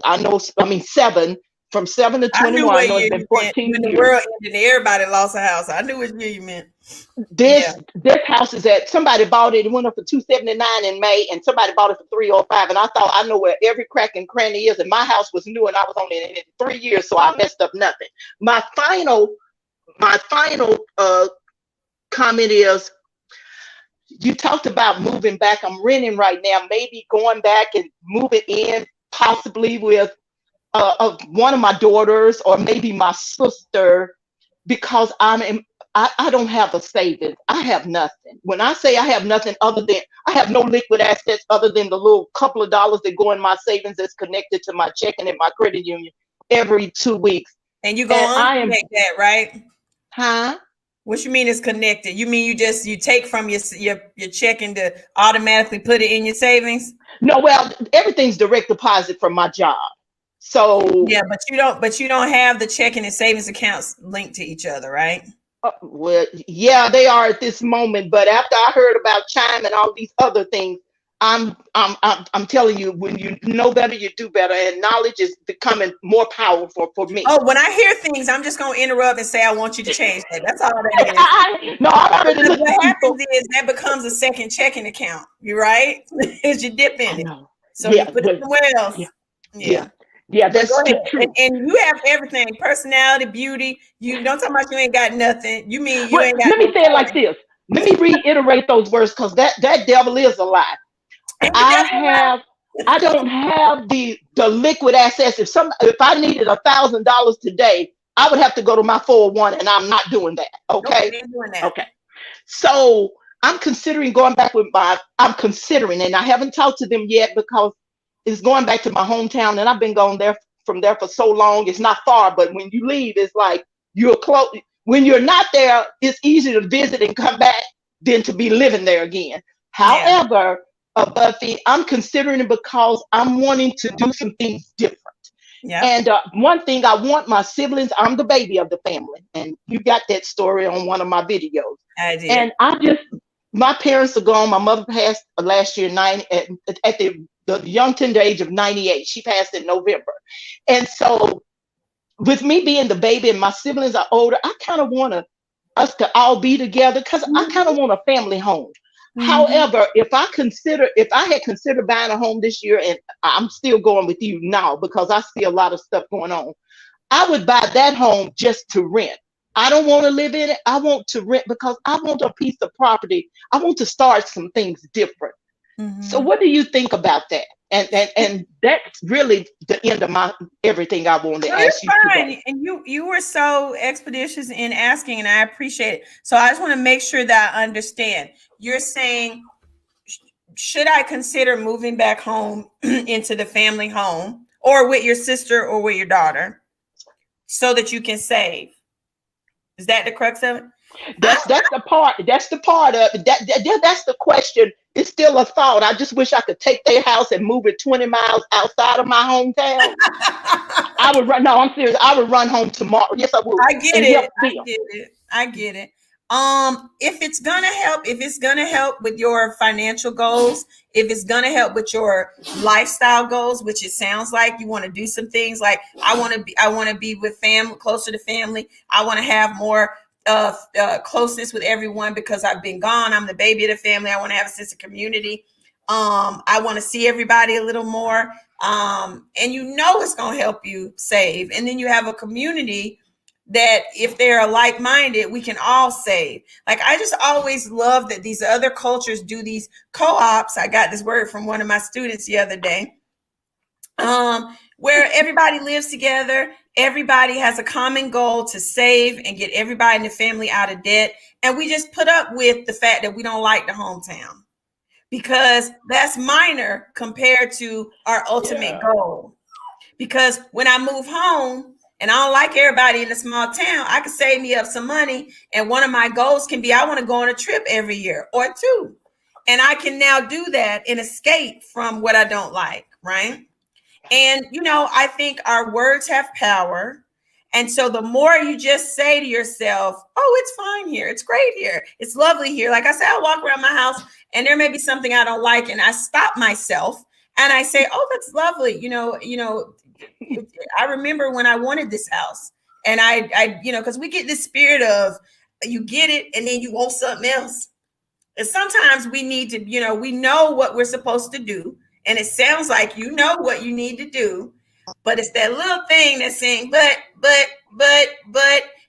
from 7 to 21, I know it's been 14 when the years. world ended, everybody lost a house. I knew what year you meant. This house is somebody bought it. It went up for $279 in May, and somebody bought it for $305. And I thought, I know where every crack and cranny is. And my house was new, and I was only in it 3 years, so I messed up nothing. My final comment is, you talked about moving back. I'm renting right now. Maybe going back and moving in possibly with one of my daughters or maybe my sister, because I don't have a savings. I have nothing. When I say I have nothing other than I have no liquid assets other than the little couple of dollars that go in my savings that's connected to my checking at my credit union every 2 weeks. And you go unconnect that, right? Huh? What you mean is connected? You mean you take from your checking to automatically put it in your savings? No, well, everything's direct deposit from my job. So yeah, but you don't have the checking and savings accounts linked to each other, right? Well, yeah, they are at this moment. But after I heard about Chime and all these other things, I'm telling you, when you know better, you do better, and knowledge is becoming more powerful for me. Oh, when I hear things, I'm just gonna interrupt and say I want you to change that. That's all that is. What happens is that becomes a second checking account. You right? Is you dip in it, so you put it somewhere else. Yeah, that's true. And you have everything: personality, beauty. You don't talk about you ain't got nothing. You mean you ain't got. Let me say it like this. Let me reiterate those words, because that devil is a lie. I don't have the liquid assets. If I needed $1,000 today, I would have to go to my 401, and I'm not doing that. Okay. Okay. So I'm considering going back and I haven't talked to them yet because it's going back to my hometown, and I've been going from there for so long. It's not far, but when you leave, it's like you're close. When you're not there, it's easier to visit and come back than to be living there again. However, Buffy, I'm considering it because I'm wanting to do some things different. Yeah. And one thing, I want my siblings. I'm the baby of the family, and you got that story on one of my videos. I did. And my parents are gone. My mother passed last year, at the young tender age of 98. She passed in November. And so with me being the baby and my siblings are older, I kind of want us to all be together because I kind of want a family home. However, if I had considered buying a home this year, and I'm still going with you now because I see a lot of stuff going on, I would buy that home just to rent. I don't want to live in it. I want to rent because I want a piece of property. I want to start some things different. So what do you think about that? And that's really the end of my everything I wanted to ask you today. And you were so expeditious in asking, and I appreciate it. So I just want to make sure that I understand. You're saying, should I consider moving back home into the family home, or with your sister, or with your daughter, so that you can save? Is that the crux of it? That's the part. That's the part of it. That's the question. It's still a thought. I just wish I could take their house and move it 20 miles outside of my hometown. I would run. No, I'm serious. I would run home tomorrow. Yes, I would. I get it. I get it. If it's gonna help with your financial goals, if it's gonna help with your lifestyle goals, which it sounds like you want to do some things like I want to be with family, closer to family. I want to have more closeness with everyone because I've been gone. I'm the baby of the family. I want to have a sense of community. I want to see everybody a little more. And it's going to help you save. And then you have a community that if they're like-minded, we can all save. Like, I just always love that these other cultures do these co-ops. I got this word from one of my students the other day, where everybody lives together. Everybody has a common goal to save and get everybody in the family out of debt. And we just put up with the fact that we don't like the hometown because that's minor compared to our ultimate goal. Because when I move home and I don't like everybody in a small town, I can save me up some money. And one of my goals can be, I want to go on a trip every year or two. And I can now do that and escape from what I don't like, right? And, I think our words have power. And so the more you just say to yourself, oh, it's fine here. It's great here. It's lovely here. Like I said, I walk around my house and there may be something I don't like. And I stop myself and I say, oh, that's lovely. I remember when I wanted this house and I because we get this spirit of you get it and then you want something else. And sometimes we need to, we know what we're supposed to do. And it sounds like you know what you need to do, but it's that little thing that's saying, but,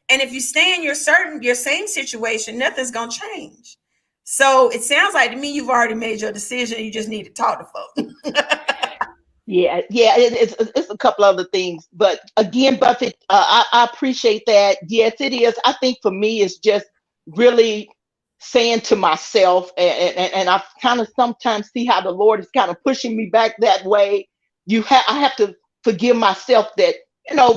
and if you stay in your same situation, nothing's going to change. So it sounds like to me, you've already made your decision. You just need to talk to folks. It's a couple other things, but again, Buffett, I appreciate that. Yes, it is. I think for me, it's just really saying to myself, and I kind of sometimes see how the Lord is kind of pushing me back that way. I have to forgive myself that,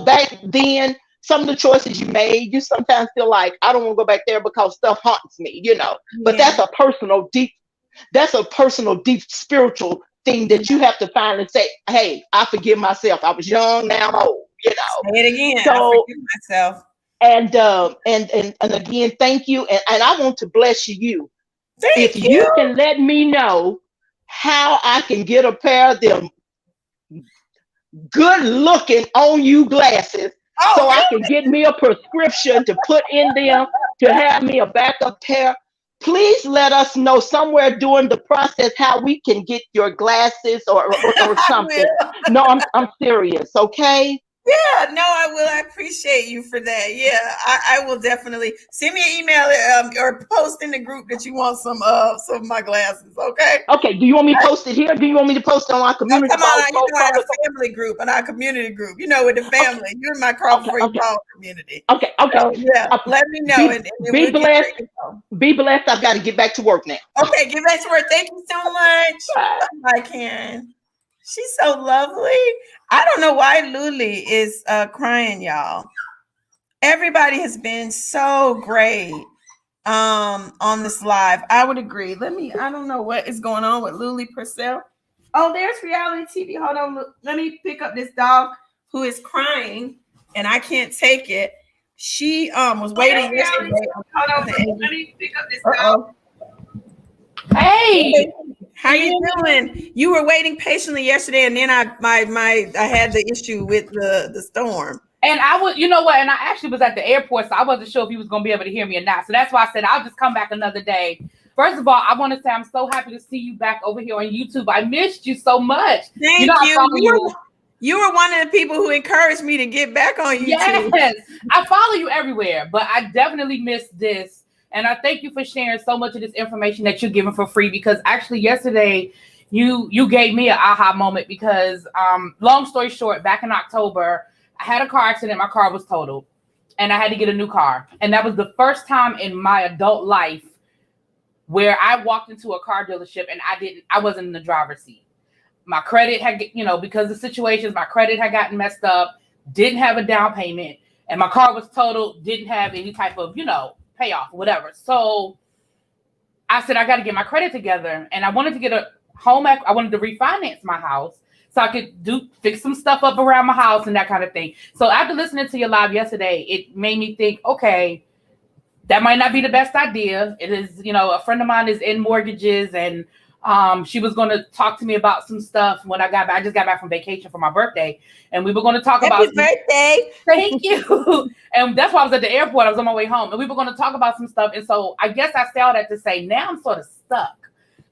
back then, some of the choices you made, you sometimes feel like I don't want to go back there because stuff haunts me. But Yeah. that's a personal, deep spiritual thing that you have to finally say, hey, I forgive myself. I was young, now I'm old, Say it again. I So, forgive myself. and again, thank you. And I want to bless you. If Thank you you. can let me know how I can get a pair of them good looking on you glasses so I can get me a prescription to put in them to have me a backup pair. Please let us know somewhere during the process how we can get your glasses or something. No, I'm serious, okay? Yeah, no, I will. I appreciate you for that. Yeah, I will definitely send me an email or post in the group that you want some of my glasses. Okay. Okay. Do you want me to post it here? Do you want me to post it on our Oh, community? come on, our family group and our community group. With the family, you're in my crawl before you crawl community. Okay. So, yeah, let me know and Be we'll blessed. get info. Be blessed. I've got to get back to work now. Okay, get back to work. Thank you so much. Bye, Karen. She's so lovely. I don't know why Luli is crying, y'all. Everybody has been so great on this live. I would agree. I don't know what is going on with Luli Purselle. Oh, there's reality TV. Hold on. Let me pick up this dog who is crying and I can't take it. She was waiting yesterday. Hold on. Let me pick up this dog. Hey, how you doing? You were waiting patiently yesterday, and then I had the issue with the storm. And I was, you know what? And I actually was at the airport, so I wasn't sure if he was going to be able to hear me or not. So that's why I said I'll just come back another day. First of all, I want to say I'm so happy to see you back over here on YouTube. I missed you so much. Thank you. You were one of the people who encouraged me to get back on YouTube. Yes, I follow you everywhere, but I definitely missed this. And I thank you for sharing so much of this information that you're giving for free, because actually yesterday you gave me an aha moment because long story short, back in October, I had a car accident. My car was totaled and I had to get a new car. And that was the first time in my adult life where I walked into a car dealership and I wasn't in the driver's seat. My credit had, because of situations, my credit had gotten messed up, didn't have a down payment, and my car was totaled, didn't have any type of, payoff, whatever. So I said, I got to get my credit together. And I wanted to get I wanted to refinance my house so I could fix some stuff up around my house and that kind of thing. So after listening to your live yesterday, it made me think, okay, that might not be the best idea. It is, a friend of mine is in mortgages and she was going to talk to me about some stuff when I got back. I just got back from vacation for my birthday, and we were going to talk about Happy birthday. Thank you. And that's why I was at the airport. I was on my way home, and we were going to talk about some stuff. And so I guess I say all that to say now I'm sort of stuck.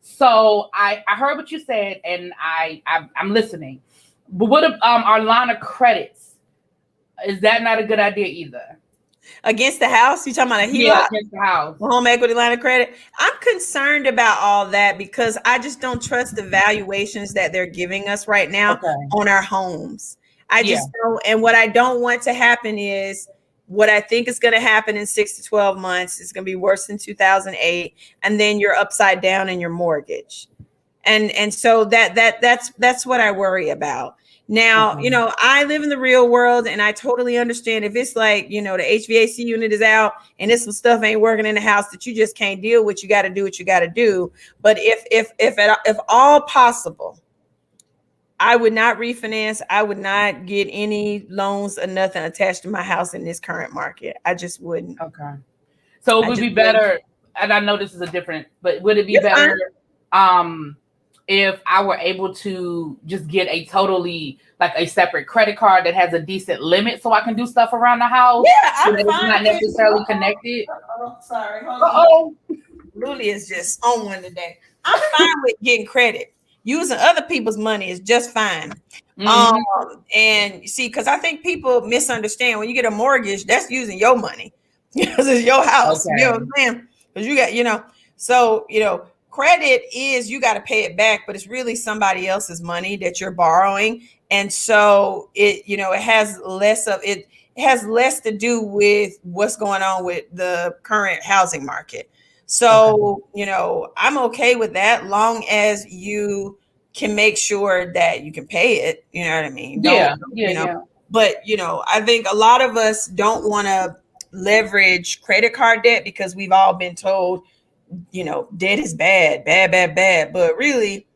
So I heard what you said, and I'm listening. But what our line of credits? Is that not a good idea either? Against the house? You talking about a HELOC? Yeah, against the house. Home equity line of credit. I'm concerned about all that because I just don't trust the valuations that they're giving us right now on our homes. I just don't. And what I don't want to happen is what I think is going to happen in 6 to 12 months is going to be worse than 2008. And then you're upside down in your mortgage. And so that's what I worry about. Now, I live in the real world and I totally understand if it's like, the HVAC unit is out and there's some stuff ain't working in the house that you just can't deal with, you got to do what you got to do. But if all possible, I would not refinance. I would not get any loans or nothing attached to my house in this current market. I just wouldn't. Okay. So it would be better, and I know this is but would it be better if I were able to just get a separate credit card that has a decent limit so I can do stuff around the house? Yeah, I'm fine. It's not necessarily connected. Sorry. Hold on. Luli is just on one today. I'm fine with getting credit. Using other people's money is just fine. Mm-hmm. And see, because I think people misunderstand when you get a mortgage, that's using your money because it's your house. Okay. You know what I'm saying? Because you got, so, credit is you got to pay it back, but it's really somebody else's money that you're borrowing. And so it, you know, it has less to do with what's going on with the current housing market. So, you know, I'm okay with that long as you can make sure that you can pay it. You know what I mean? But, you know, I think a lot of us don't want to leverage credit card debt because we've all been told, you know, debt is bad. But really,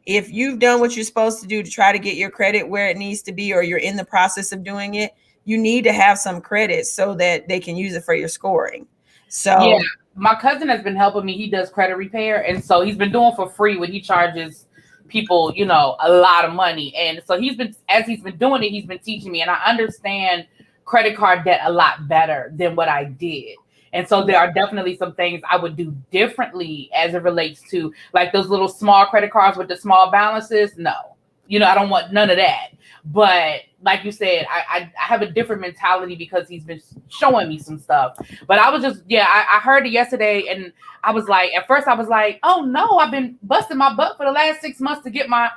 if you've done what you're supposed to do to try to get your credit where it needs to be, or you're in the process of doing it, you need to have some credit so that they can use it for your scoring. So yeah, my cousin has been helping me. He does credit repair. And so he's been doing for free what he charges people, you know, a lot of money. And so as he's been doing it, he's been teaching me, and I understand credit card debt a lot better than what I did. And so there are definitely some things I would do differently as it relates to like those little small credit cards with the small balances. No, you know, I don't want none of that. But like you said, I have a different mentality because he's been showing me some stuff. But I was just, I heard it yesterday, and I was like, at first I was like, oh no, I've been busting my butt for the last 6 months to get my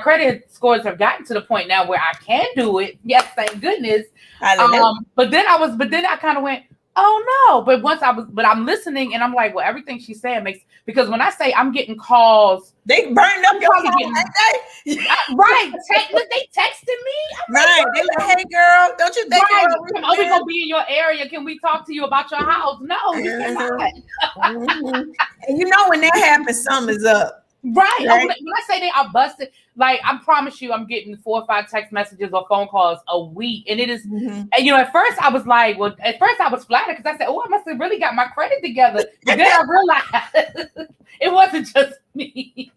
credit scores have gotten to the point now where I can do it. Yes, thank goodness. But then I kind of went, oh no. But I'm listening, and I'm like, well, everything she's saying makes, because when I say I'm getting calls, they burned up your phone that day. Right. They texted me. Right. They like, hey girl, don't you think we're gonna be in your area? Can we talk to you about your house? No, you cannot. And you know when that happens, something's up. Right. When I say they are busted, like I promise you, I'm getting 4 or 5 text messages or phone calls a week, and it is. And you know, at first I was like, I was flattered because I said, oh, I must have really got my credit together. But then I realized it wasn't just me.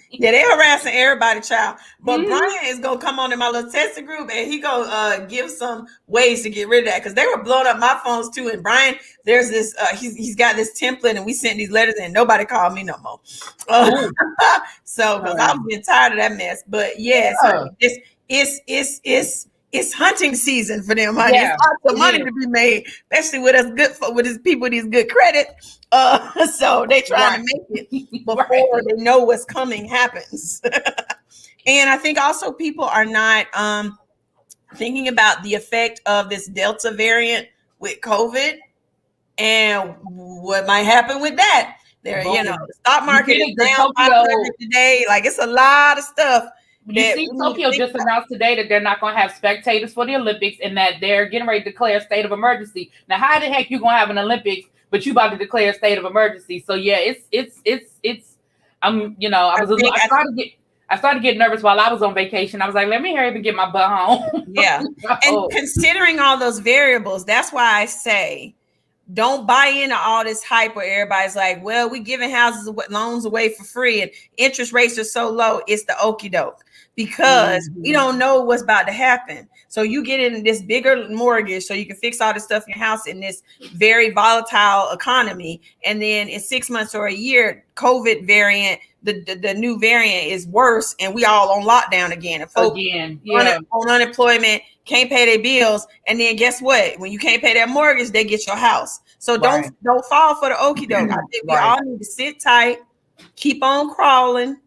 Yeah, they're harassing everybody, child. But Brian is gonna come on in my little testing group, and he gonna give some ways to get rid of that, because they were blowing up my phones too. And Brian, there's this, he's got this template, and we sent these letters, and nobody called me no more. So because I was getting tired of that mess. But yes, it's hunting season for them, honey. It's lots of money to be made, especially with us with his people with these good credit. So they trying to make it before they know what's coming happens. And I think also people are not thinking about the effect of this Delta variant with COVID and what might happen with that. There, you know, the stock market is down 500 today. Like, it's a lot of stuff. You see, Tokyo just announced today that they're not going to have spectators for the Olympics, and that they're getting ready to declare a state of emergency. Now, how the heck you going to have an Olympics, but you about to declare a state of emergency? So yeah, it's. You know, I started getting nervous while I was on vacation. I was like, let me hurry up and get my butt home. Yeah, and considering all those variables, that's why I say, don't buy into all this hype where everybody's like, well, we giving loans away for free and interest rates are so low. It's the okie doke, because we don't know what's about to happen. So you get in this bigger mortgage so you can fix all this stuff in your house in this very volatile economy. And then in 6 months or a year, COVID variant, the new variant is worse, and we all on lockdown again. And folks on unemployment, can't pay their bills, and then guess what? When you can't pay that mortgage, they get your house. So don't fall for the okie doke. I think we all need to sit tight, keep on crawling.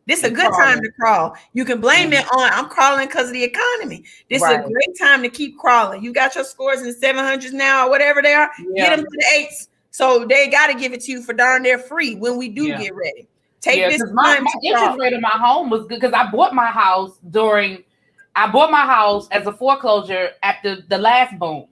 This is a good time to crawl. You can blame it on I'm crawling because of the economy. This is a great time to keep crawling. You got your scores in the 700s now, or whatever they are. Get them to the 8s. So they got to give it to you for darn near free when we do get ready. Take this time. My interest rate in my home was good because I bought my house as a foreclosure at the last boom.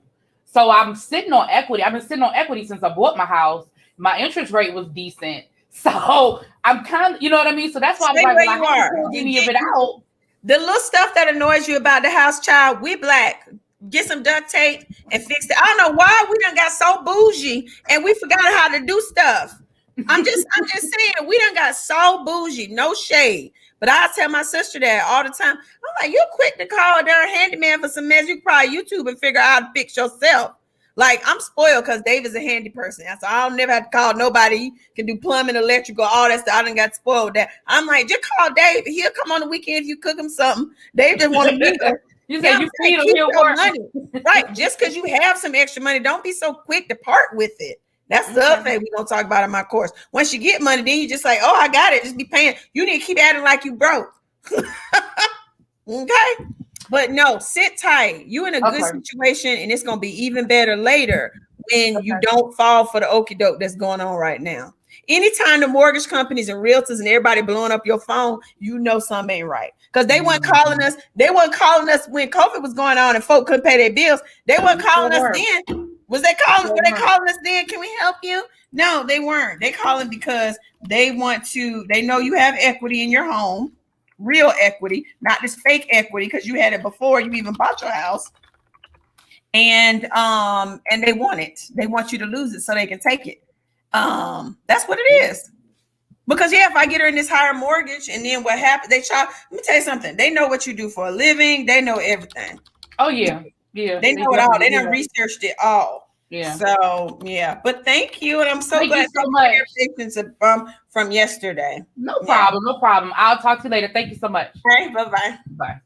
So I'm sitting on equity. I've been sitting on equity since I bought my house. My interest rate was decent. So I'm kind of, you know what I mean? So that's why I'm like, I haven't pulled any of it out. The little stuff that annoys you about the house, child, we Black. Get some duct tape and fix it. I don't know why we done got so bougie and we forgot how to do stuff. I'm just saying, we done got so bougie, no shade. But I tell my sister that all the time. I'm like, you're quick to call a darn handyman for some mess. You can probably YouTube and figure out how to fix yourself. Like, I'm spoiled because Dave is a handy person. So I'll never have to call nobody. He can do plumbing, electrical, all that stuff. I done got spoiled with that. I'm like, just call Dave. He'll come on the weekend if you cook him something. Dave just want to meet her. You say you feed him, he'll work. Money. Right. Just because you have some extra money, don't be so quick to part with it. That's the other thing we don't talk about in my course. Once you get money, then you just like, oh, I got it. Just be paying. You need to keep acting like you broke. Okay. But no, sit tight. You in a good situation, and it's gonna be even better later when you don't fall for the okie doke that's going on right now. Anytime the mortgage companies and realtors and everybody blowing up your phone, you know something ain't right. Because they weren't calling us. They weren't calling us when COVID was going on and folk couldn't pay their bills. They weren't calling us then. Was they calling? Were they calling us then? Can we help you? No, they weren't. They calling because they want to. They know you have equity in your home, real equity, not this fake equity because you had it before you even bought your house. And they want it. They want you to lose it so they can take it. That's what it is. Because if I get her in this higher mortgage, and then what happened? They try. Let me tell you something. They know what you do for a living. They know everything. Oh yeah. Yeah, they know it all. They done researched it all. Yeah. So yeah, but thank you, and I'm so glad so much from yesterday. No problem, no problem. I'll talk to you later. Thank you so much. All right, bye. Bye.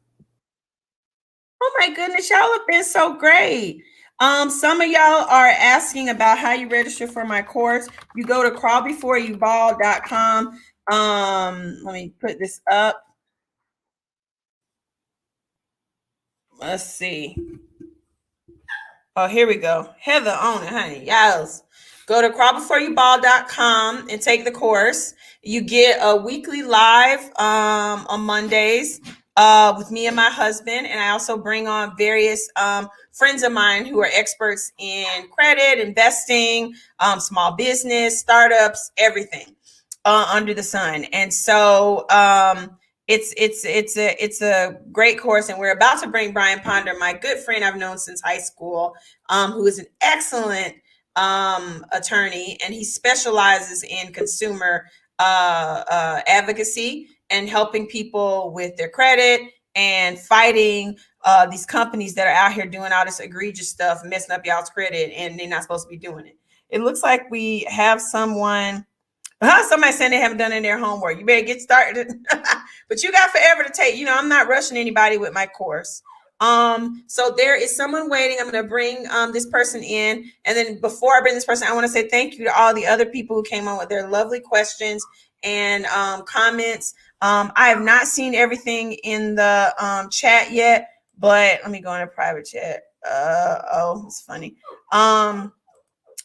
Oh my goodness, y'all have been so great. Some of y'all are asking about how you register for my course. You go to crawlbeforeyouBall.com. Let me put this up. Let's see. Oh, here we go. Heather on it, honey. Yes. Go to crawlbeforeyouBall.com and take the course. You get a weekly live on Mondays with me and my husband. And I also bring on various friends of mine who are experts in credit, investing, small business, startups, everything under the sun. And so it's a great course, and we're about to bring Brian Ponder, my good friend I've known since high school, who is an excellent attorney, and he specializes in consumer advocacy and helping people with their credit and fighting these companies that are out here doing all this egregious stuff, messing up y'all's credit, and they're not supposed to be doing it. It looks like we have someone. Somebody saying they haven't done in their homework. You better get started. But you got forever to take. You know, I'm not rushing anybody with my course. So there is someone waiting. I'm going to bring this person in. And then before I bring this person, I want to say thank you to all the other people who came on with their lovely questions and comments. I have not seen everything in the chat yet, but let me go in a private chat. Oh, it's funny.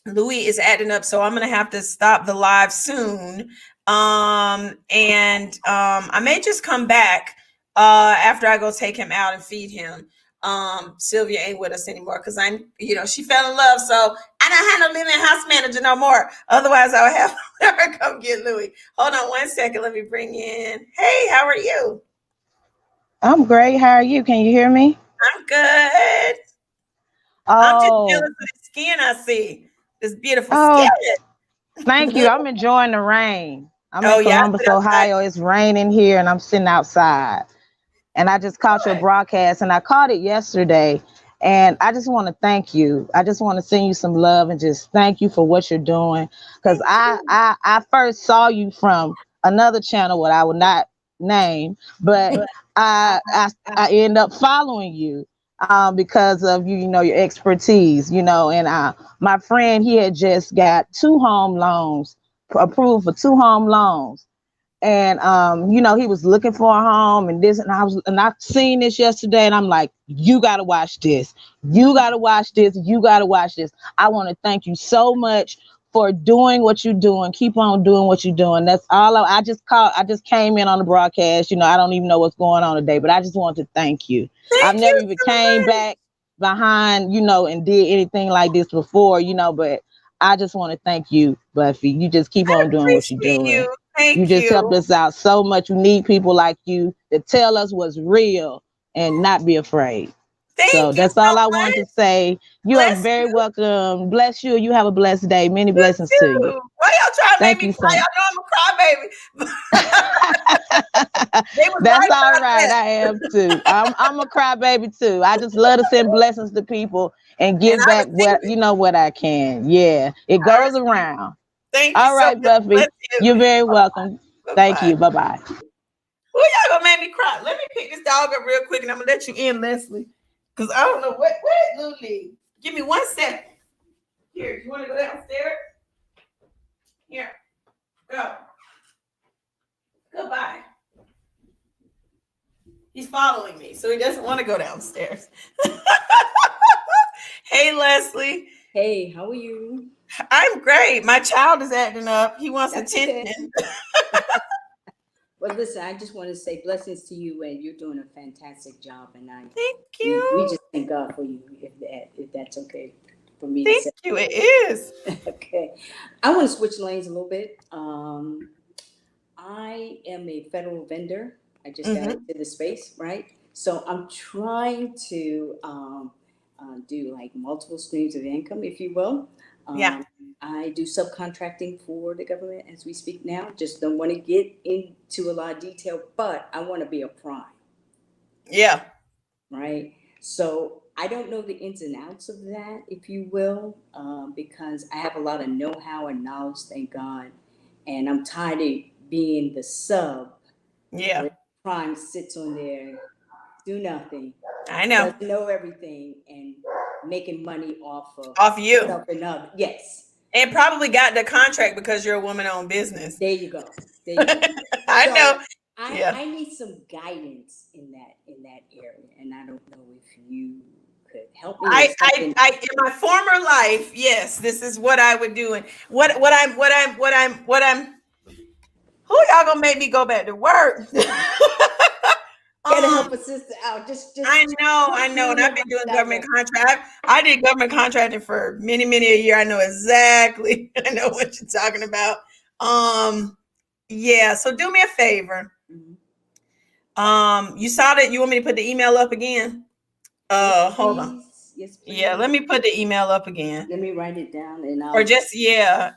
Louis is acting up, so I'm gonna have to stop the live soon. I may just come back after I go take him out and feed him. Sylvia ain't with us anymore because she fell in love, so I don't have no living house manager no more. Otherwise, I would have her come get Louis. Hold on 1 second. Let me bring in. Hey, how are you? I'm great. How are you? Can you hear me? I'm good. I'm just jealous of the skin I see. This beautiful skin. Thank you. I'm enjoying the rain. I'm in Columbus, Ohio. It's raining here, and I'm sitting outside. And I just caught your broadcast, and I caught it yesterday. And I just want to thank you. I just want to send you some love and just thank you for what you're doing. Because I first saw you from another channel, what I would not name, but I end up following you. Because of your expertise, and my friend, he had just got 2 home loans approved for 2 home loans, and he was looking for a home and this, and I seen this yesterday, and I'm like, you got to watch this. You got to watch this. You got to watch this. I want to thank you so much for doing what you're doing. Keep on doing what you're doing. That's all. I just came in on the broadcast. I don't even know what's going on today, but I just want to thank you. I've never even came back behind, and did anything like this before, but I just want to thank you, Buffy. You just keep on doing what you're doing. You just helped us out so much. We need people like you to tell us what's real and not be afraid. So that's all I want to say. You are very welcome. Bless you. You have a blessed day. Many blessings to you. Why y'all trying to make me cry? Y'all know I'm a crybaby. That's all right. I am too. I'm a crybaby too. I just love to send blessings to people and give back what I can. Yeah, it goes around. Thank you. All right, Buffy. You're very welcome. Thank you. Bye-bye. Who y'all gonna make me cry? Let me pick this dog up real quick, and I'm gonna let you in, Leslie. Because I don't know what Lily. Give me 1 second. Here, you want to go downstairs? Here, go. Goodbye. He's following me, so he doesn't want to go downstairs. Hey, Leslie. Hey, how are you? I'm great. My child is acting up. He wants attention. Okay. Well, listen, I just want to say blessings to you, and you're doing a fantastic job. And Thank you. We just thank God for you, if that's okay for me. Thank you. It is. Okay. I want to switch lanes a little bit. I am a federal vendor. I just got into the space, right? So I'm trying to do like multiple streams of income, if you will. Yeah. I do subcontracting for the government as we speak now. Just don't want to get into a lot of detail, but I want to be a prime. Yeah. Right. So I don't know the ins and outs of that, if you will, because I have a lot of know-how and knowledge, thank God. And I'm tired of being the sub. Yeah. Where prime sits on there, do nothing. I know. Doesn't know everything and making money off you. Something other. Yes. And probably got the contract because you're a woman-owned business. There you go. There you go. I know. I need some guidance in that area, and I don't know if you could help me. I in my former life, yes, this is what I would do, and what I'm. Who y'all gonna make me go back to work? Gotta help a sister out. Just I know, and I've been doing government contract. I did government contracting for many a year. I know exactly. I know what you're talking about. Yeah. So do me a favor. You saw that. You want me to put the email up again? Hold on. Yes, please. Yeah, let me put the email up again. Let me write it down, and or just email.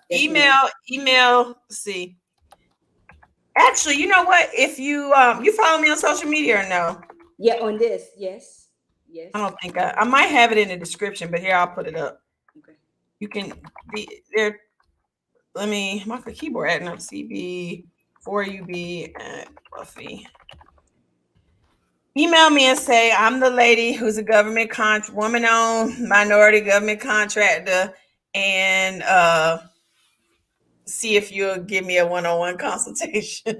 See. Actually, you know what? If you you follow me on social media or no? Yeah, on this, yes. I don't think I might have it in the description, but here I'll put it up. Okay. You can be there. Let me my keyboard adding up CB4UB at Buffie. Email me and say I'm the lady who's a government woman-owned minority government contractor, and see if you'll give me a one-on-one consultation.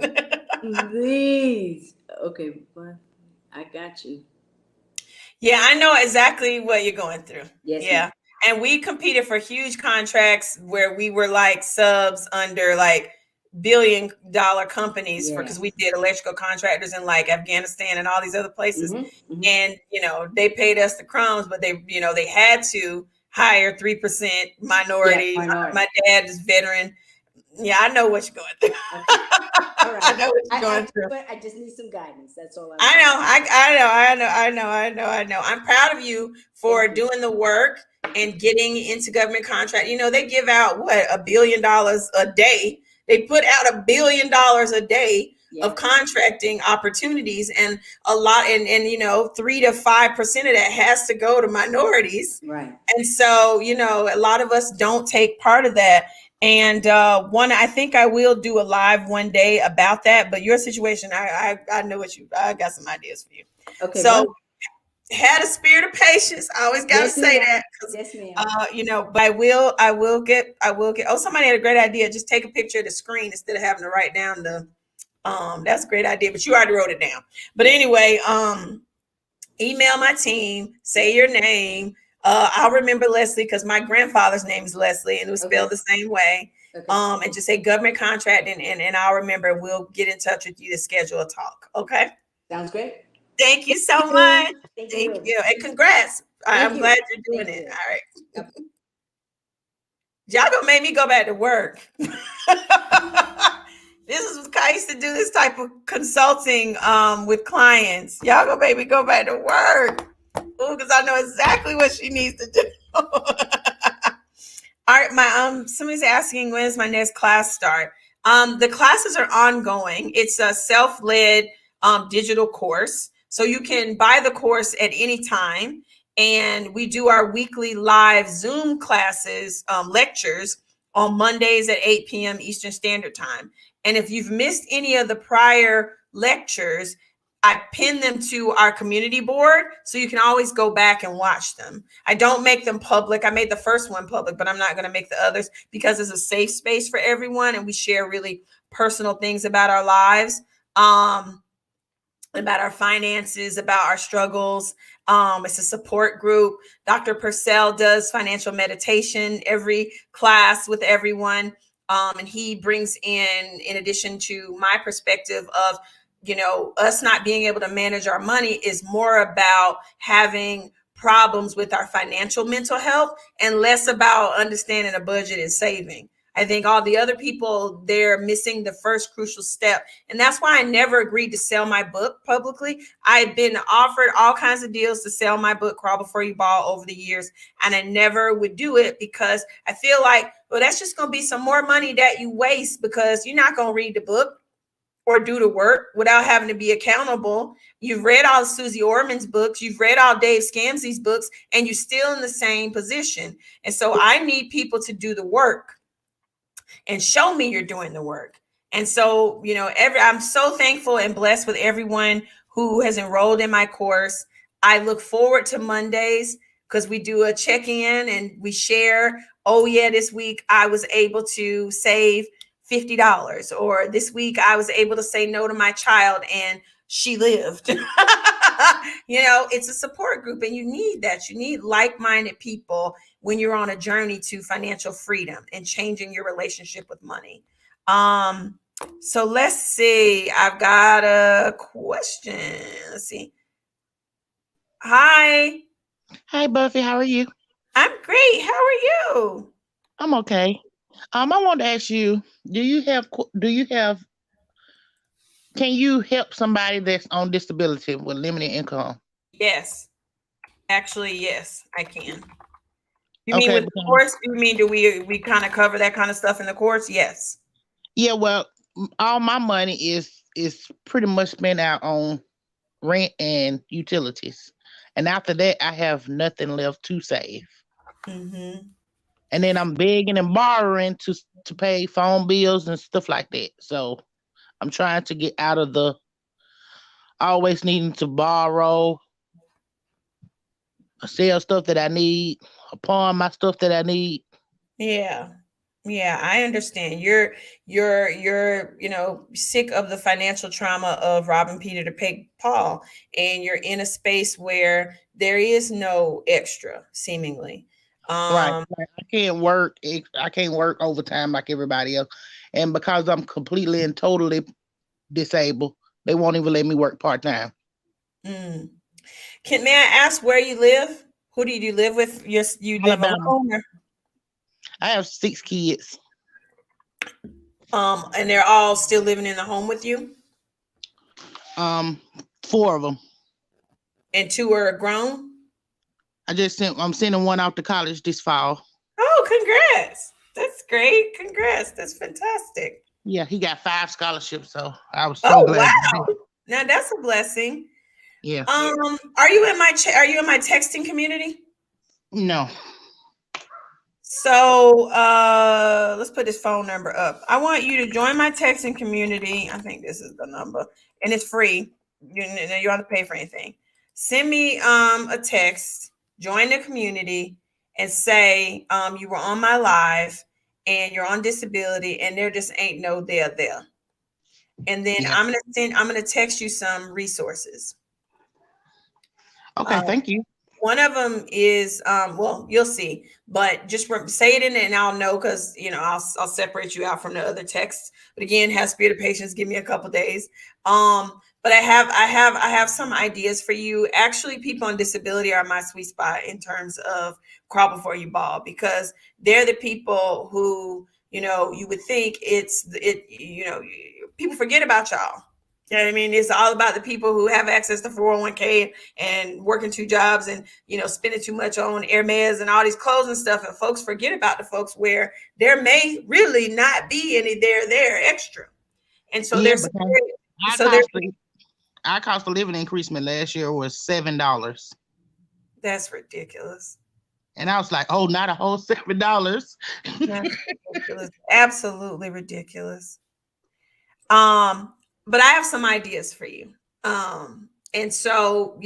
Please. Okay, but I got you. Yeah, I know exactly what you're going through. Yes. Yeah. Ma'am. And we competed for huge contracts where we were like subs under like billion-dollar companies because we did electrical contractors in like Afghanistan and all these other places. And they paid us the crumbs, but they had to hire 3% minority. My dad is veteran. Yeah, I know what you're going through. Okay. All right. I know what you're going through. But I just need some guidance. That's all I know. I'm proud of you for doing the work and getting into government contract. They give out $1 billion a day. They put out $1 billion a day of contracting opportunities, and a lot, and 3 to 5% of that has to go to minorities. Right. And so, a lot of us don't take part of that. And I think I will do a live one day about that. But your situation, I know I got some ideas for you. Okay. So had a spirit of patience. I always got to say that. Yes, ma'am. But I will get. Oh, somebody had a great idea. Just take a picture of the screen instead of having to write down the. That's a great idea. But you already wrote it down. But anyway, email my team. Say your name. I'll remember Leslie because my grandfather's name is Leslie and it was spelled the same way. Okay. And just say government contract and I'll remember. We'll get in touch with you to schedule a talk. Okay. Sounds great. Thank you so much. Thank you. And congrats. I'm glad you're doing it. All right. Yep. Y'all gonna make me go back to work. This is I used to do this type of consulting with clients. Y'all gonna make me go back to work. Because I know exactly what she needs to do. All right, somebody's asking when's my next class start. The classes are ongoing. It's a self-led digital course, so you can buy the course at any time. And we do our weekly live Zoom classes, lectures on Mondays at 8 p.m. Eastern Standard Time. And if you've missed any of the prior lectures, I pin them to our community board, so you can always go back and watch them. I don't make them public. I made the first one public, but I'm not going to make the others because it's a safe space for everyone, and we share really personal things about our lives, about our finances, about our struggles. It's a support group. Dr. Purselle does financial meditation every class with everyone, and he brings in addition to my perspective of, us not being able to manage our money is more about having problems with our financial mental health and less about understanding a budget and saving. I think all the other people, they're missing the first crucial step. And that's why I never agreed to sell my book publicly. I've been offered all kinds of deals to sell my book, Crawl Before You Ball, over the years. And I never would do it because I feel like, well, that's just going to be some more money that you waste because you're not going to read the book or do the work without having to be accountable. You've read all Susie Orman's books, you've read all Dave Scamsey's books, and you're still in the same position. And so I need people to do the work and show me you're doing the work. And so, I'm so thankful and blessed with everyone who has enrolled in my course. I look forward to Mondays because we do a check-in and we share, oh yeah, this week I was able to save $50, or this week I was able to say no to my child and she lived. It's a support group, and you need that. You need like-minded people when you're on a journey to financial freedom and changing your relationship with money. So let's see. I've got a question. Let's see. Hi. Hi, Buffy. How are you? I'm great. How are you? I'm okay. I want to ask you, can you help somebody that's on disability with limited income? Yes. Actually, yes, I can. You Okay, mean with the course? You mean do we kind of cover that kind of stuff in the course? Yes. Yeah, well, all my money is pretty much spent out on rent and utilities. And after that, I have nothing left to save. Mm-hmm. And then I'm begging and borrowing to pay phone bills and stuff like that. So I'm trying to get out of the always needing to borrow, sell stuff that I need, pawn my stuff that I need. Yeah. Yeah, I understand. You're sick of the financial trauma of robbing Peter to pay Paul, and you're in a space where there is no extra, seemingly. Right. I can't work overtime like everybody else. And because I'm completely and totally disabled, they won't even let me work part-time. May I ask where you live? Who do you live with? You live alone? I have 6 kids. And they're all still living in the home with you? 4 of them. And 2 are grown? I'm sending one out to college this fall. Oh, congrats. That's great. Congrats. That's fantastic. Yeah, he got 5 scholarships, so I was so glad. Wow. Now that's a blessing. Yeah. Are you in my texting community? No. So let's put this phone number up. I want you to join my texting community. I think this is the number, and it's free. You don't have to pay for anything. Send me a text, join the community, and say you were on my live and you're on disability and there just ain't no there. And then I'm gonna text you some resources. Okay, thank you. One of them is, well, you'll see, but just say it in it and I'll know, because, I'll separate you out from the other texts. But again, have spirit of patience. Give me a couple days. But I have some ideas for you. Actually, people on disability are my sweet spot in terms of Crawl Before You Ball, because they're the people who, you would think people forget about y'all. You know what I mean? It's all about the people who have access to 401k and working 2 jobs and, spending too much on Hermes and all these clothes and stuff. And folks forget about the folks where there may really not be any there extra. And so our cost of living increasement last year was $7. That's ridiculous. And I was like, oh, not a whole $7. That's ridiculous. Absolutely ridiculous. But I have some ideas for you. And so,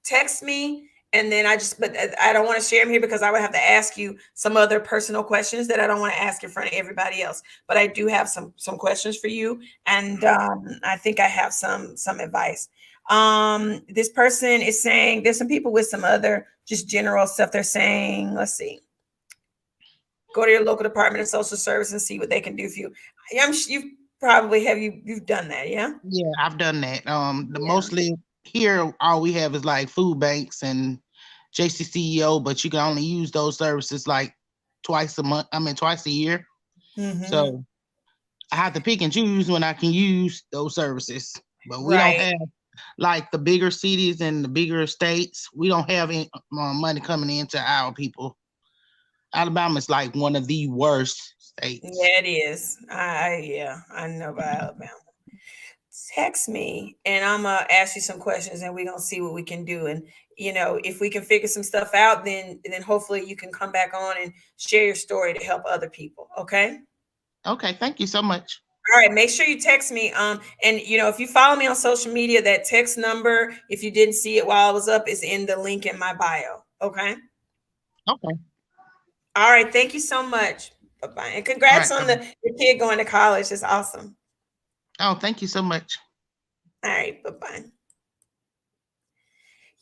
text me. And then but I don't want to share them here because I would have to ask you some other personal questions that I don't want to ask in front of everybody else. But I do have some questions for you, and I think I have some advice. This person is saying there's some people with some other just general stuff. They're saying, let's see, go to your local Department of Social Service and see what they can do for you. You probably you've done that, yeah? Yeah, I've done that. Mostly here, all we have is like food banks and JCCEO, but you can only use those services like twice a year. Mm-hmm. So I have to pick and choose when I can use those services. But we Right. don't have like the bigger cities and the bigger states. We don't have any money coming into our people. Alabama is like one of the worst states. Yeah, it is. I know about Alabama. Text me and I'm gonna ask you some questions and we're gonna see what we can do. And if we can figure some stuff out, then hopefully you can come back on and share your story to help other people. Okay. Okay, thank you so much. All right, make sure you text me. And if you follow me on social media, that text number, if you didn't see it while I was up, is in the link in my bio. Okay. Okay. All right, thank you so much. Bye-bye. And congrats on your kid going to college. It's awesome. Oh, thank you so much. All right, bye-bye.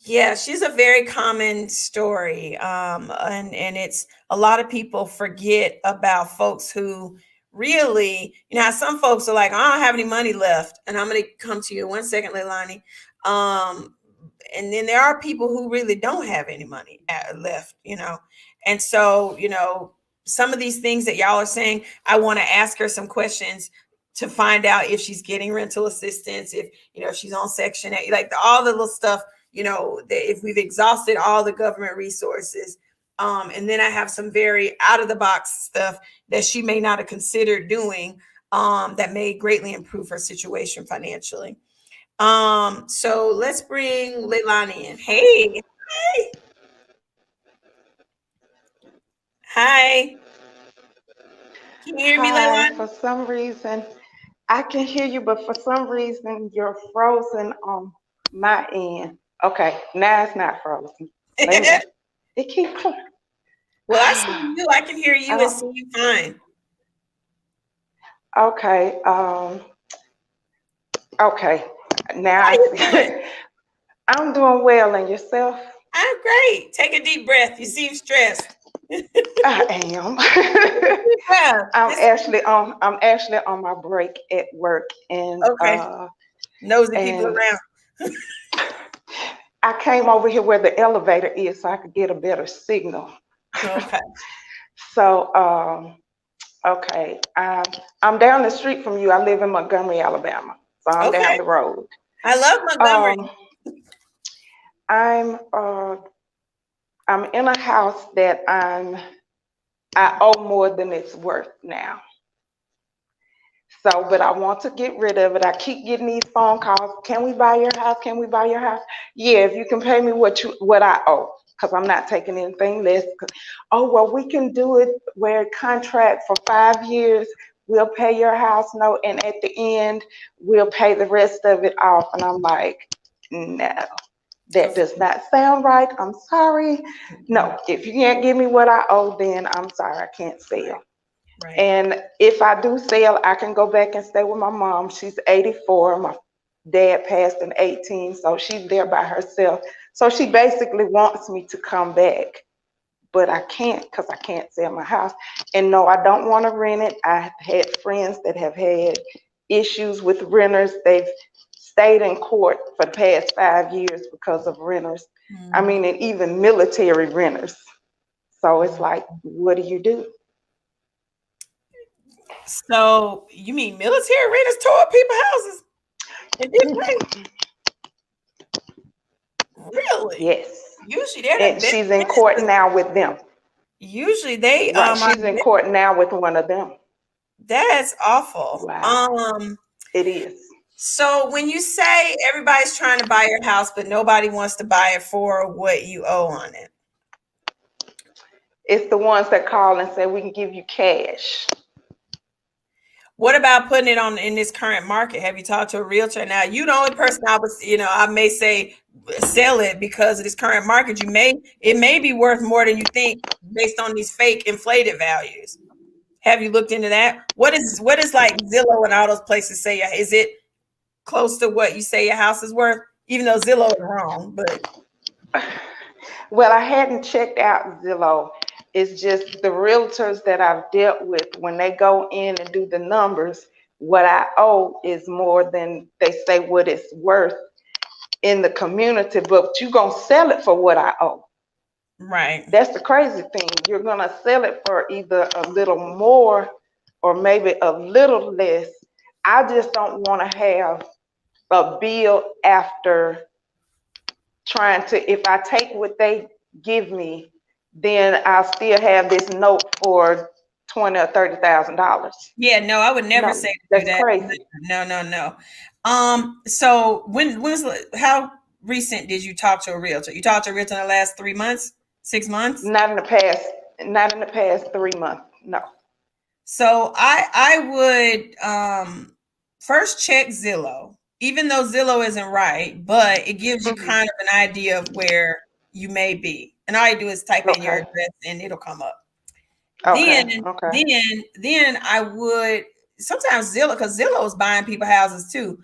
Yeah, she's a very common story. And it's a lot of people forget about folks who really, some folks are like, I don't have any money left. And I'm going to come to you in 1 second, Leilani. And then there are people who really don't have any money left, And so, some of these things that y'all are saying, I want to ask her some questions to find out if she's getting rental assistance, if, she's on Section 8, like all the little stuff, if we've exhausted all the government resources. And then I have some very out of the box stuff that she may not have considered doing that may greatly improve her situation financially. So let's bring Leilani in. Hey. Hi. Can you hear me, Leilani? For some reason, I can hear you, but for some reason, you're frozen on my end. Okay, now it's not frozen. It keeps. Well, I see you. I can hear you and see you fine. Okay. Okay. Now I'm doing well, and yourself? I'm great. Take a deep breath. You seem stressed. I am. I'm actually on my break at work, and nosy people around. I came over here where the elevator is so I could get a better signal. Okay. So okay, I'm down the street from you. I live in Montgomery, Alabama, so I'm down the road. I love Montgomery. I'm in a house that I owe more than it's worth now. So, but I want to get rid of it. I keep getting these phone calls. Can we buy your house? Can we buy your house? Yeah, if you can pay me what I owe, because I'm not taking anything less. Oh, well, we can do it where contract for 5 years. We'll pay your house note, and at the end, we'll pay the rest of it off. And I'm like, no. That does not sound right. I'm sorry. No, if you can't give me what I owe, then I'm sorry, I can't sell. Right. And if I do sell, I can go back and stay with my mom. She's 84. My dad passed in 18, so she's there by herself. So she basically wants me to come back, but I can't because I can't sell my house. And no, I don't want to rent it. I've had friends that have had issues with renters. They've stayed in court for the past 5 years because of renters. I mean, and even military renters. So it's like, what do you do? So you mean military renters tore up people's houses? And didn't pay? Really? Yes. Usually they're she's in court now with them. Usually they she's in court now with one of them. That's awful. Wow. It is. So when you say everybody's trying to buy your house, but nobody wants to buy it for what you owe on it. It's the ones that call and say we can give you cash. What about putting it on in this current market? Have you talked to a realtor? Now, you the only person I was, I may say sell it because of this current market. It may be worth more than you think based on these fake inflated values. Have you looked into that? What is like Zillow and all those places say? Is it close to what you say your house is worth? Even though Zillow is wrong, but. Well, I hadn't checked out Zillow. It's just the realtors that I've dealt with, when they go in and do the numbers, what I owe is more than they say what it's worth in the community, but you're going to sell it for what I owe. Right. That's the crazy thing. You're going to sell it for either a little more or maybe a little less. I just don't want to have a bill after trying to, if I take what they give me, then I'll still have this note for $20,000 or $30,000. Yeah, no, I would never say to do that. Crazy. No. So how recent did you talk to a realtor? You talked to a realtor in the last 3 months, 6 months? Not in the past 3 months. No. So I would first check Zillow, even though Zillow isn't right, but it gives you kind of an idea of where you may be. And all you do is type in your address and it'll come up. Then I would sometimes Zillow, because Zillow is buying people houses too.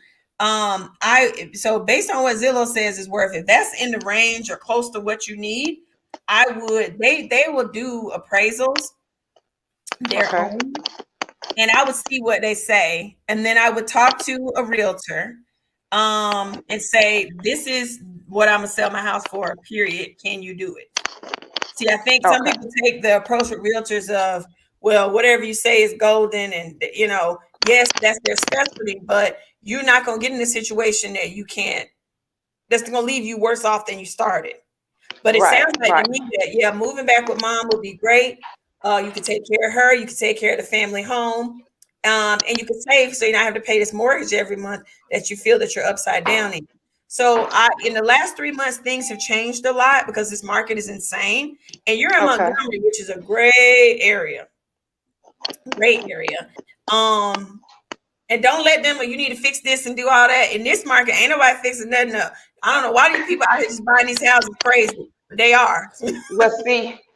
So based on what Zillow says is worth, if that's in the range or close to what you need, they will do appraisals their own, and I would see what they say, and then I would talk to a realtor and say, this is what I'm gonna sell my house for, period. Can you do it? See, I think some people take the approach with realtors of, well, whatever you say is golden, and yes, that's their specialty, but you're not gonna get in a situation that you can't. That's gonna leave you worse off than you started. But it sounds like to me that moving back with mom would be great. You can take care of her. You can take care of the family home, and you can save so you don't have to pay this mortgage every month that you feel that you're upside down in. So in the last 3 months, things have changed a lot because this market is insane. And you're in Montgomery, which is a great area. And don't let them, you need to fix this and do all that. In this market, ain't nobody fixing nothing up. I don't know why these people out here just buying these houses crazy. But they are.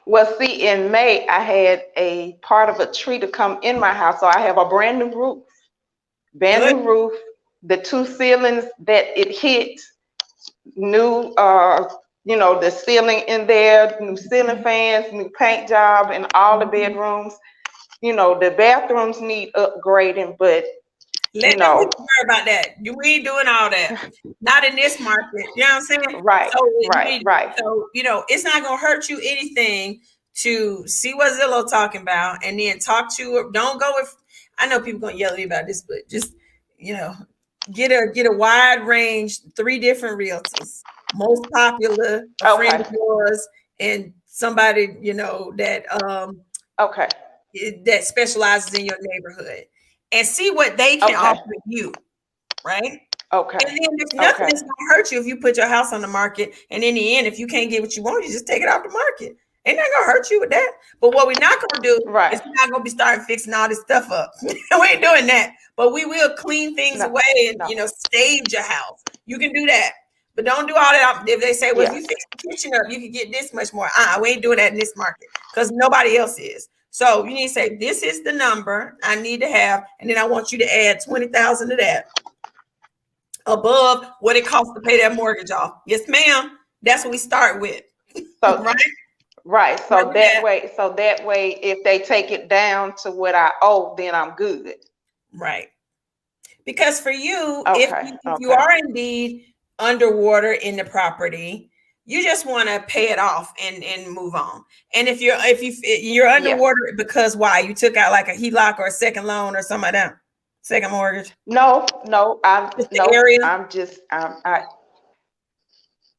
Well, see, in May, I had a part of a tree to come in my house. So I have a brand new roof. The 2 ceilings that it hit, new, the ceiling in there, new ceiling fans, new paint job in all the bedrooms. The bathrooms need upgrading, but let them worry about that. We ain't doing all that. Not in this market. You know what I'm saying? Right. So, it's not gonna hurt you anything to see what Zillow talking about and then talk to. Don't go with. I know people gonna yell at me about this, but just get a wide range, 3 different realtors, most popular, a friend of yours, and somebody that that specializes in your neighborhood, and see what they can offer you, right? Okay. And then if nothing is gonna hurt you if you put your house on the market, and in the end, if you can't get what you want, you just take it off the market. Ain't not gonna hurt you with that. But what we're not gonna do is we're not gonna be starting fixing all this stuff up. We ain't doing that. But we will clean things away and stage a house. You can do that. But don't do all that. If they say, well, if you fix the kitchen up, you can get this much more. We ain't doing that in this market because nobody else is. So you need to say, this is the number I need to have, and then I want you to add 20,000 to that above what it costs to pay that mortgage off. Yes, ma'am. That's what we start with. So, right. So that way, if they take it down to what I owe, then I'm good. Right. Because for you, if you are indeed underwater in the property, you just want to pay it off and move on. And if you're underwater because why? You took out like a HELOC or a second loan or something like that. Second mortgage? No,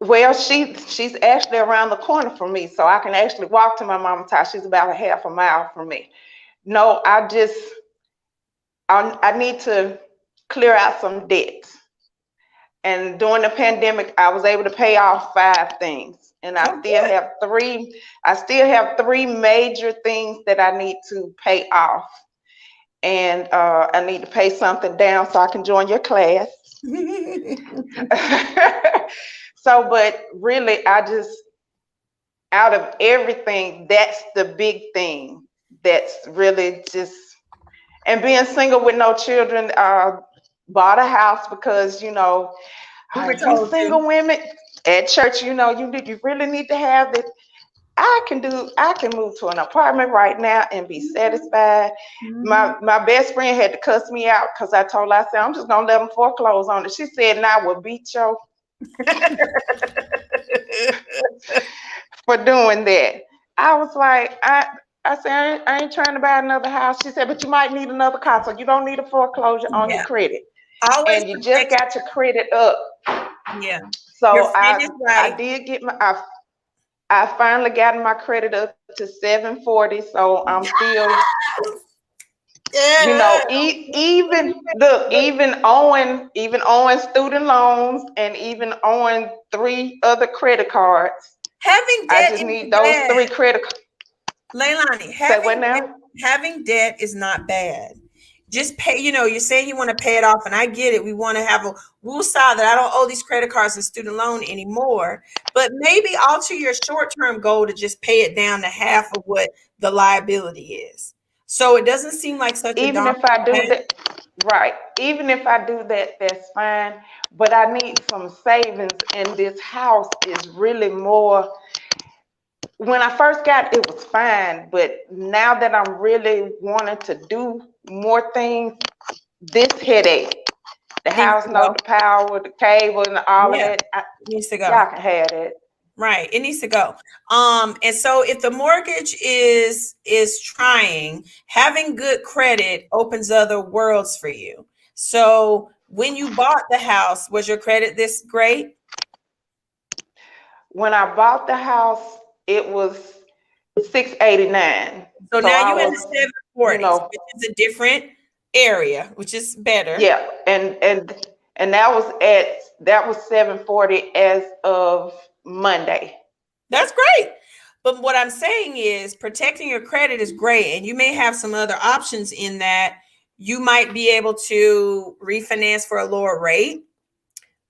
well, she's actually around the corner from me, so I can actually walk to my mama's house. She's about a half a mile from me. No, I need to clear out some debts. And during the pandemic, I was able to pay off 5 things. And I still have 3 major things that I need to pay off. and I need to pay something down so I can join your class. So, but really, I just, out of everything, that's the big thing. That's really just, and being single with no children, bought a house because, you know, you single women at church, you know, you really need to have it. I can move to an apartment right now and be satisfied. My best friend had to cuss me out because I told her, I said, I'm just gonna let them foreclose on it. She said, "Now we'll beat you for doing that." I was like, I said, I ain't trying to buy another house. She said, "But you might need another car, so you don't need a foreclosure on your credit. Always and you just got your credit up." Yeah. So I did get I finally got my credit up to 740. So I'm still, you know, even owing student loans and even owing 3 other credit cards. Having debt, I just need those 3 credit cards. Leilani, having debt is not bad. Just pay, you know, you're saying you want to pay it off, and I get it. We want to have a woosah that I don't owe these credit cards and student loan anymore. But maybe alter your short-term goal to just pay it down to half of what the liability is. So it doesn't seem like such a Even if I do that, right? Even if I do that, that's fine. But I need some savings, and this house is really more. When I first got it, it was fine, but now that I'm really wanting to do more things, this headache, the house note, the power, the cable, and all of that, needs to go. Y'all can have it. Right, it needs to go. And so if the mortgage is trying, having good credit opens other worlds for you. So when you bought the house, was your credit this great? When I bought the house, it was 689. So now you're in the 740s, you know, which is a different area, which is better. Yeah, and that was 740 as of Monday. That's great. But what I'm saying is protecting your credit is great, and you may have some other options in that. You might be able to refinance for a lower rate.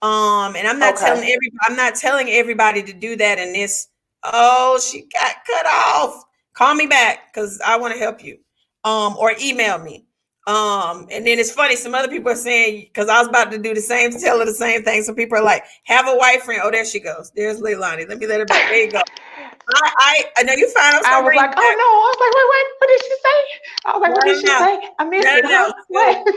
And I'm not telling everybody to do that in this. Oh, she got cut off. Call me back because I want to help you. Or email me. And then it's funny, some other people are saying, because I was about to do tell her the same thing. So people are like, have a white friend. Oh, there she goes. There's Leilani. Let me let her back. There you go. I know you fine. I was like, oh no. I was like, wait, what did she say? I was like, what did she say? I missed it. Huh? What?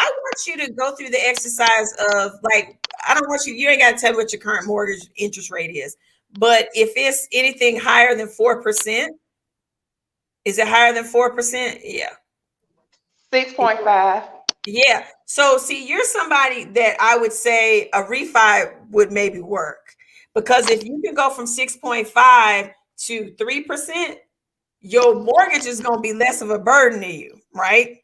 I want you to go through the exercise of, like, I don't want you ain't got to tell me what your current mortgage interest rate is, but if it's anything higher than 4%, is it higher than 4%? Yeah. 6.5. Yeah. So see, you're somebody that I would say a refi would maybe work, because if you can go from 6.5 to 3%, your mortgage is going to be less of a burden to you, right?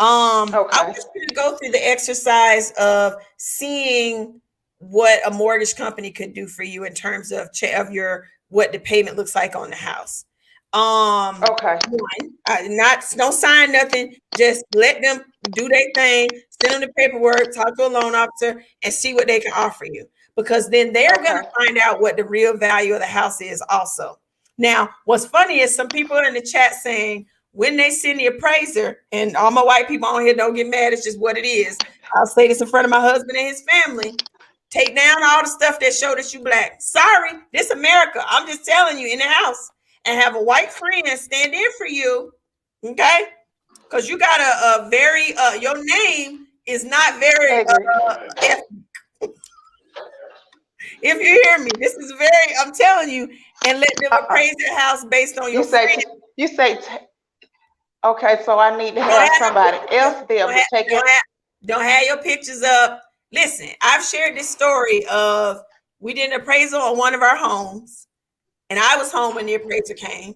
I want you to go through the exercise of seeing what a mortgage company could do for you in terms of what the payment looks like on the house. Don't sign nothing. Just let them do their thing. Send them the paperwork. Talk to a loan officer and see what they can offer you, because then they're going to find out what the real value of the house is also. Now, what's funny is some people are in the chat saying, when they send the appraiser, and all my white people on here, don't get mad, it's just what it is. I'll say this in front of my husband and his family. Take down all the stuff that show that you black. Sorry, this America. I'm just telling you, in the house. And have a white friend stand in for you, okay? Because you got a very, your name is not very ethnic. If you hear me, this is very, I'm telling you, and let them appraise their house based on your friend. You say, okay, so I need to have somebody else there to take it. Don't have your pictures up. Listen, I've shared this story of, we did an appraisal on one of our homes, and I was home when the appraiser came,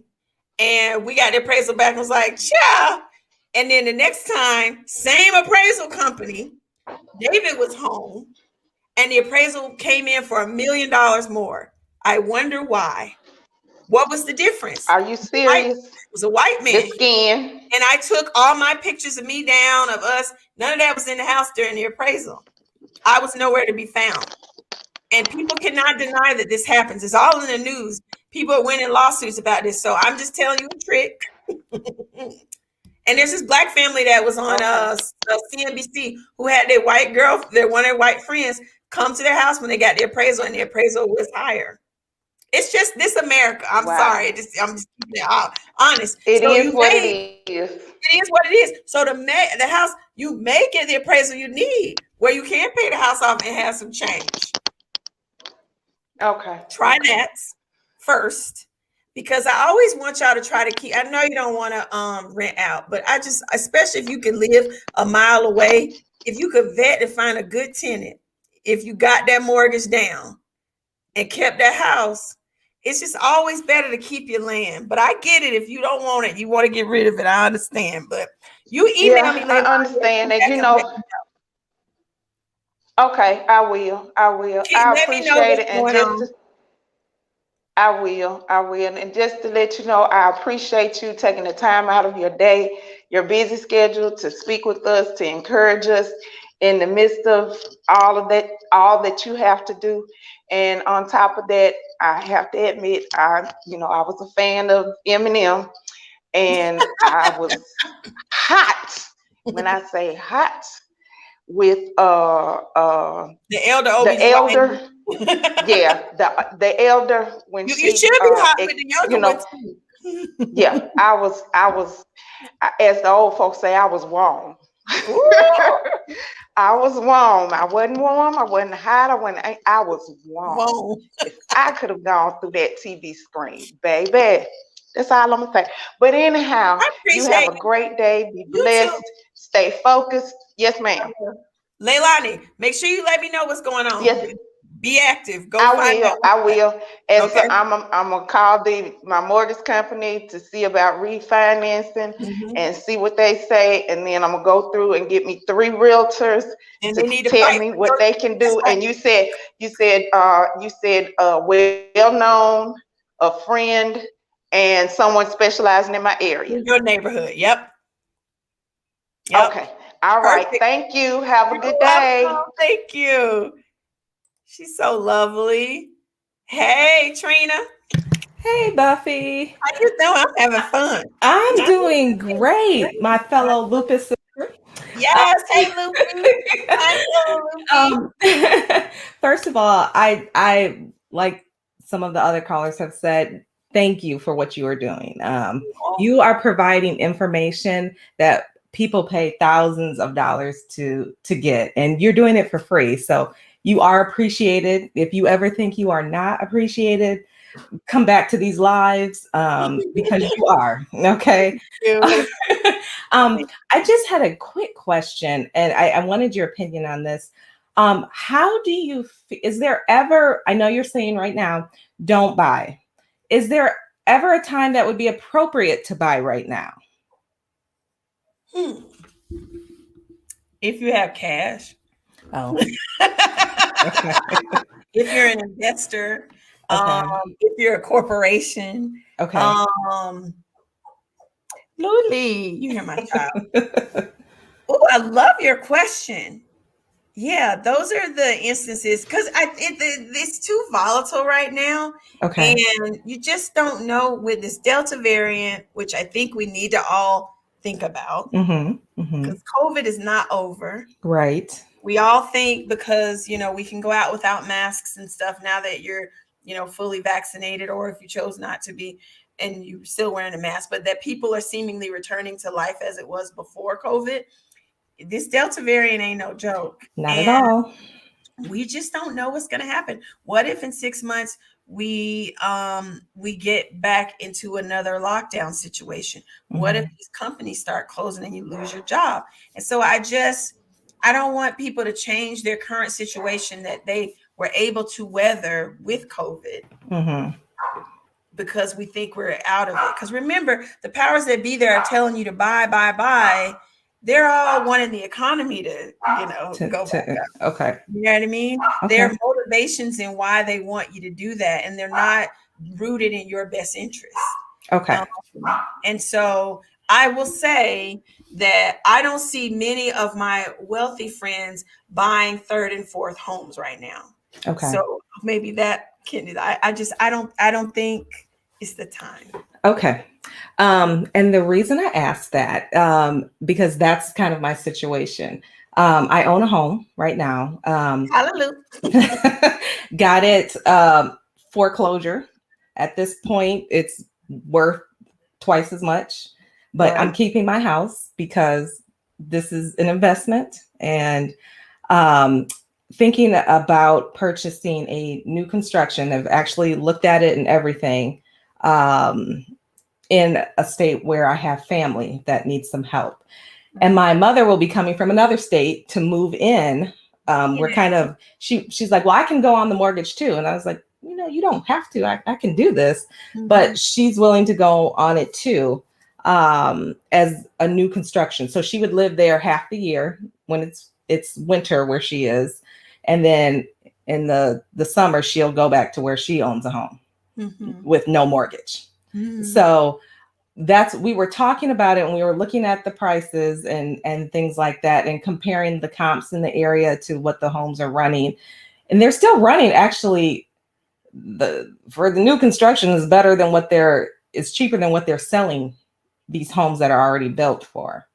and we got the appraisal back and was like, yeah. And then the next time, same appraisal company, David was home, and the appraisal came in for $1 million more. I wonder why. What was the difference? Are you serious? It was a white man. The skin. And I took all my pictures of me down, of us. None of that was in the house during the appraisal. I was nowhere to be found. And people cannot deny that this happens. It's all in the news. People are winning lawsuits about this. So I'm just telling you a trick. And there's this black family that was on CNBC who had their white one of their white friends come to their house when they got the appraisal, and the appraisal was higher. It's just this America. I'm sorry. I'm just keeping it honest. It is what it is. It is what it is. So the house, you may get the appraisal you need where you can pay the house off and have some change. Okay. Try that first, because I always want y'all to try to keep. I know you don't want to rent out, but especially if you can live a mile away, if you could vet and find a good tenant, if you got that mortgage down and kept that house, it's just always better to keep your land. But I get it. If you don't want it, you want to get rid of it. I understand. But you email me later. I understand that. Okay, I will. I appreciate it. And I will. And just to let you know, I appreciate you taking the time out of your day, your busy schedule, to speak with us, to encourage us in the midst of all that you have to do. And on top of that, I have to admit, I was a fan of Eminem, and I was hot. When I say hot, with the elder. Yeah, the elder, when you should be hot with the younger one too. Yeah, I was, as the old folks say, I was warm. I was warm. I wasn't warm. I wasn't hot. I was warm. I could have gone through that TV screen, baby. That's all I'm gonna say. But anyhow, you have a great day. Be blessed. Stay focused. Yes, ma'am. Leilani, make sure you let me know what's going on. Yes. Be active. I will. And so I'm gonna call my mortgage company to see about refinancing and see what they say. And then I'm gonna go through and get me 3 realtors to tell me what they can do. And you said well-known, a friend, and someone specializing in my area. In your neighborhood. Yep. Okay. All right. Thank you. Have a good day. Thank you. She's so lovely. Hey, Trina. Hey, Buffy. How you doing? I'm having fun. I'm doing great, my fellow lupus sister. Yes. Hey, Lupe. First of all, I like some of the other callers have said, thank you for what you are doing. You are providing information that people pay thousands of dollars to get, and you're doing it for free. So you are appreciated. If you ever think you are not appreciated, come back to these lives because you are. Okay. I just had a quick question, and I wanted your opinion on this. How do you, is there ever, I know you're saying right now, don't buy. Is there ever a time that would be appropriate to buy right now? If you have cash. Oh. If you're an investor, if you're a corporation. Okay. Luli, you hear my child. Oh, I love your question. Yeah, those are the instances, because it's too volatile right now. Okay. And you just don't know with this Delta variant, which I think we need to all think about, because COVID is not over. Right. We all think because, we can go out without masks and stuff now that you're, fully vaccinated, or if you chose not to be and you're still wearing a mask, but that people are seemingly returning to life as it was before COVID. This Delta variant ain't no joke. Not at all. We just don't know what's going to happen. What if in 6 months we get back into another lockdown situation? What if these companies start closing and you lose your job? And so I don't want people to change their current situation that they were able to weather with COVID because we think we're out of it. Because remember, the powers that be there are telling you to buy. they're all wanting the economy to, go back up. Okay. You know what I mean? Okay. Their motivations and why they want you to do that, and they're not rooted in your best interest. Okay. And so I will say that I don't see many of my wealthy friends buying third and fourth homes right now. Okay. So maybe that can, I don't think it's the time. Okay. And the reason I asked that, because that's kind of my situation. I own a home right now. Hallelujah. Got it foreclosure. At this point, it's worth twice as much, but Right. I'm keeping my house because this is an investment, and thinking about purchasing a new construction. I've actually looked at it and everything, in a state where I have family that needs some help. And my mother will be coming from another state to move in. We're kind of, she's like, well, I can go on the mortgage too. And I was like, you don't have to, I can do this, but she's willing to go on it too, as a new construction. So she would live there half the year when it's winter where she is. And then in the summer, she'll go back to where she owns a home with no mortgage. So we were talking about it, and we were looking at the prices and things like that, and comparing the comps in the area to what the homes are running. And they're still running, actually, for the new construction is better than it's cheaper than what they're selling these homes that are already built for.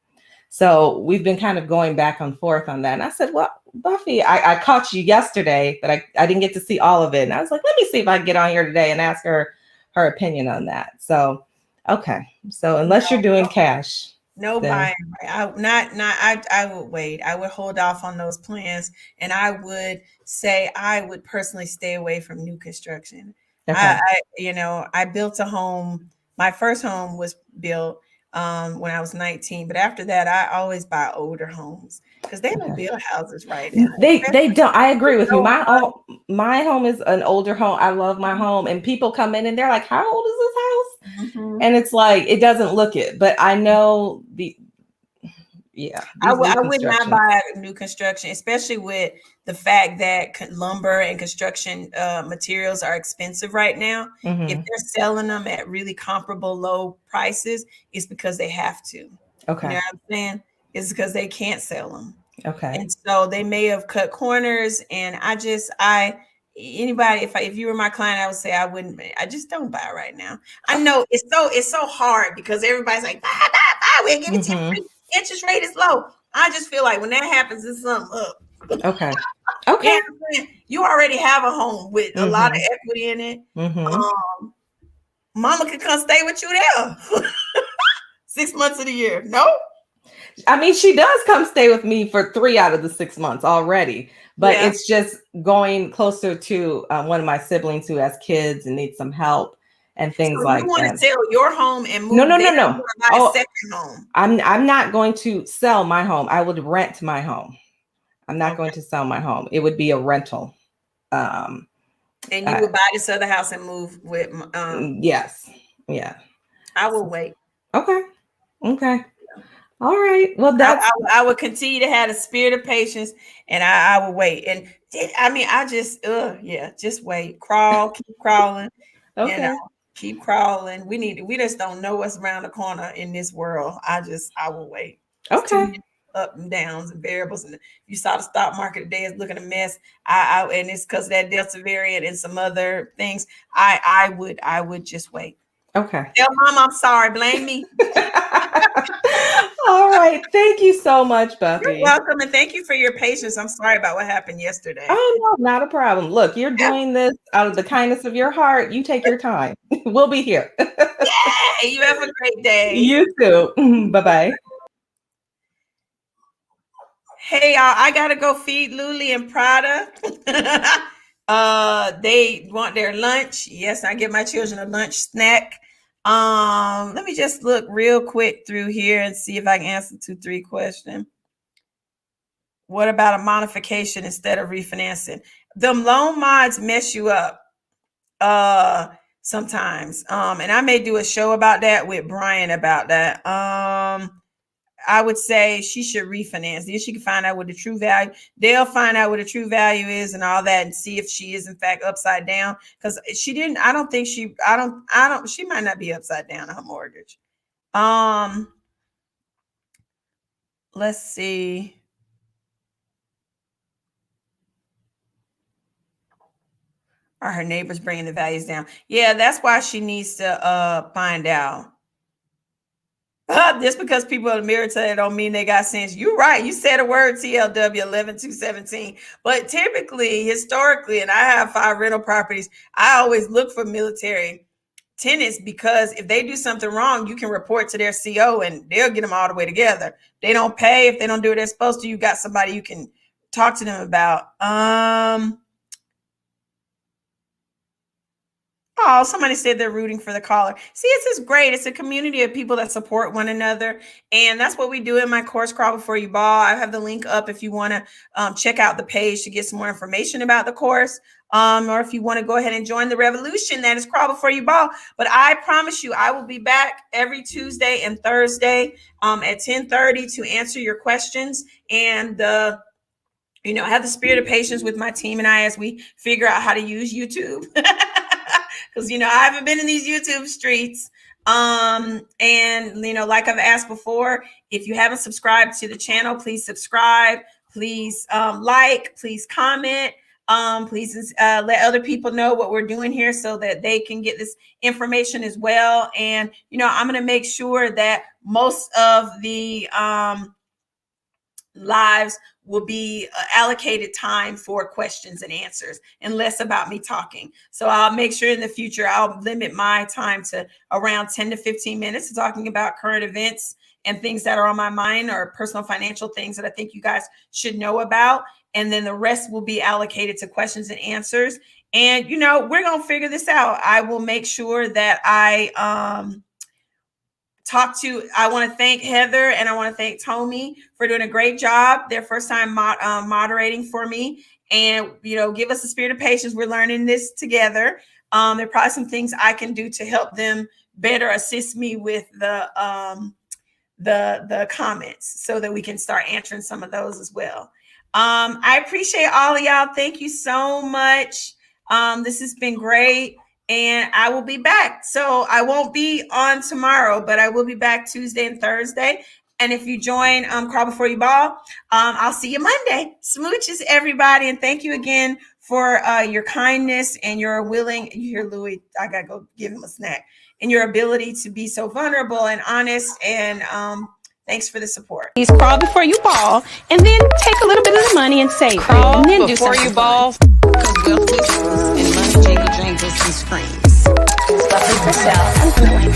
So we've been kind of going back and forth on that. And I said, well, Buffie, I caught you yesterday, but I didn't get to see all of it. And I was like, let me see if I can get on here today and ask her opinion on that. So, okay. So unless you're doing cash. No buying. I would wait. I would hold off on those plans. And I would say I would personally stay away from new construction. Okay. I built a home. My first home was built when I was 19. But after that, I always buy older homes because they don't build houses right now. They don't. I agree with you. My home is an older home. I love my home, and people come in and they're like, "How old is this house?" And it's like it doesn't look it, but I know I would not buy a new construction, especially with the fact that lumber and construction materials are expensive right now. If they're selling them at really comparable low prices, it's because they have to. Okay. You know what I'm saying? It's because they can't sell them. Okay. And so they may have cut corners. And anybody, if you were my client, I would say I just don't buy right now. I know it's so hard because everybody's like, buy, we'll give it to you free. Interest rate is low. I just feel like when that happens, it's something up. Okay. Okay. You already have a home with a lot of equity in it. Mama can come stay with you there 6 months of the year. No? I mean, she does come stay with me for 3 out of the 6 months already, but it's just going closer to one of my siblings who has kids and needs some help and things like that. You want to sell your home and move? No. Buy a second home. I'm not going to sell my home. I would rent my home. I'm not going to sell my home. It would be a rental. And you would buy this other house and move with? Yes. Yeah. I will wait. Okay. All right. Well, I would continue to have the spirit of patience, and I will wait. And I mean, just wait. Keep crawling. Okay. Keep crawling. We just don't know what's around the corner in this world. I will wait. Okay. Up and downs and variables. And you saw the stock market today is looking a mess. And it's because of that Delta variant and some other things. I would just wait. Okay. Tell Mom I'm sorry. Blame me. All right. Thank you so much, Buffie. You're welcome. And thank you for your patience. I'm sorry about what happened yesterday. Oh, no, not a problem. Look, you're doing this out of the kindness of your heart. You take your time. We'll be here. Yay! You have a great day. You too. Bye-bye. Hey, y'all, I got to go feed Luli and Prada. They want their lunch. Yes, I give my children a lunch snack. Let me just look real quick through here and see if I can answer 2-3 questions. What about a modification instead of refinancing? The loan mods mess you up sometimes. And I may do a show about that with Brian about that. I would say she should refinance. Then she can find out what the true value. They'll find out what the true value is and all that, and see if she is in fact upside down. Because she didn't. I don't think she. I don't. She might not be upside down on her mortgage. Let's see. Are her neighbors bringing the values down? Yeah, that's why she needs to find out. Just because people in the mirror tell you don't mean they got sense. You're right. You said a word, TLW 11-217. But typically, historically, and I have 5 rental properties, I always look for military tenants, because if they do something wrong, you can report to their CO and they'll get them all the way together. If they don't pay, if they don't do what they're supposed to, you got somebody you can talk to them about. Oh, somebody said they're rooting for the caller. See, this is great. It's a community of people that support one another. And that's what we do in my course, Crawl Before You Ball. I have the link up if you want to check out the page to get some more information about the course. Or if you want to go ahead and join the revolution, that is Crawl Before You Ball. But I promise you, I will be back every Tuesday and Thursday at 10:30 to answer your questions. And have the spirit of patience with my team and I as we figure out how to use YouTube. Because, I haven't been in these YouTube streets. And, like I've asked before, if you haven't subscribed to the channel, please subscribe. Please like, please comment. Please let other people know what we're doing here so that they can get this information as well. And, I'm going to make sure that most of the lives will be allocated time for questions and answers and less about me talking. So I'll make sure in the future I'll limit my time to around 10 to 15 minutes talking about current events and things that are on my mind, or personal financial things that I think you guys should know about. And then the rest will be allocated to questions and answers. And, we're going to figure this out. I will make sure that I I want to thank Heather and I want to thank Tommy for doing a great job. Their first time moderating for me, and, give us a spirit of patience. We're learning this together. There are probably some things I can do to help them better assist me with the comments so that we can start answering some of those as well. I appreciate all of y'all. Thank you so much. This has been great. And I will be back. So I won't be on tomorrow, but I will be back Tuesday and Thursday. And if you join Crawl Before You Ball, I'll see you Monday. Smooches, everybody. And thank you again for your kindness and your willing. You hear Louis, I got to go give him a snack. And your ability to be so vulnerable and honest. And thanks for the support. Please crawl before you ball, and then take a little bit of the money and save it. And then do something you ball. Because wealth whispers and money jingle jangles and screams. Buffie Purselle, unfilling.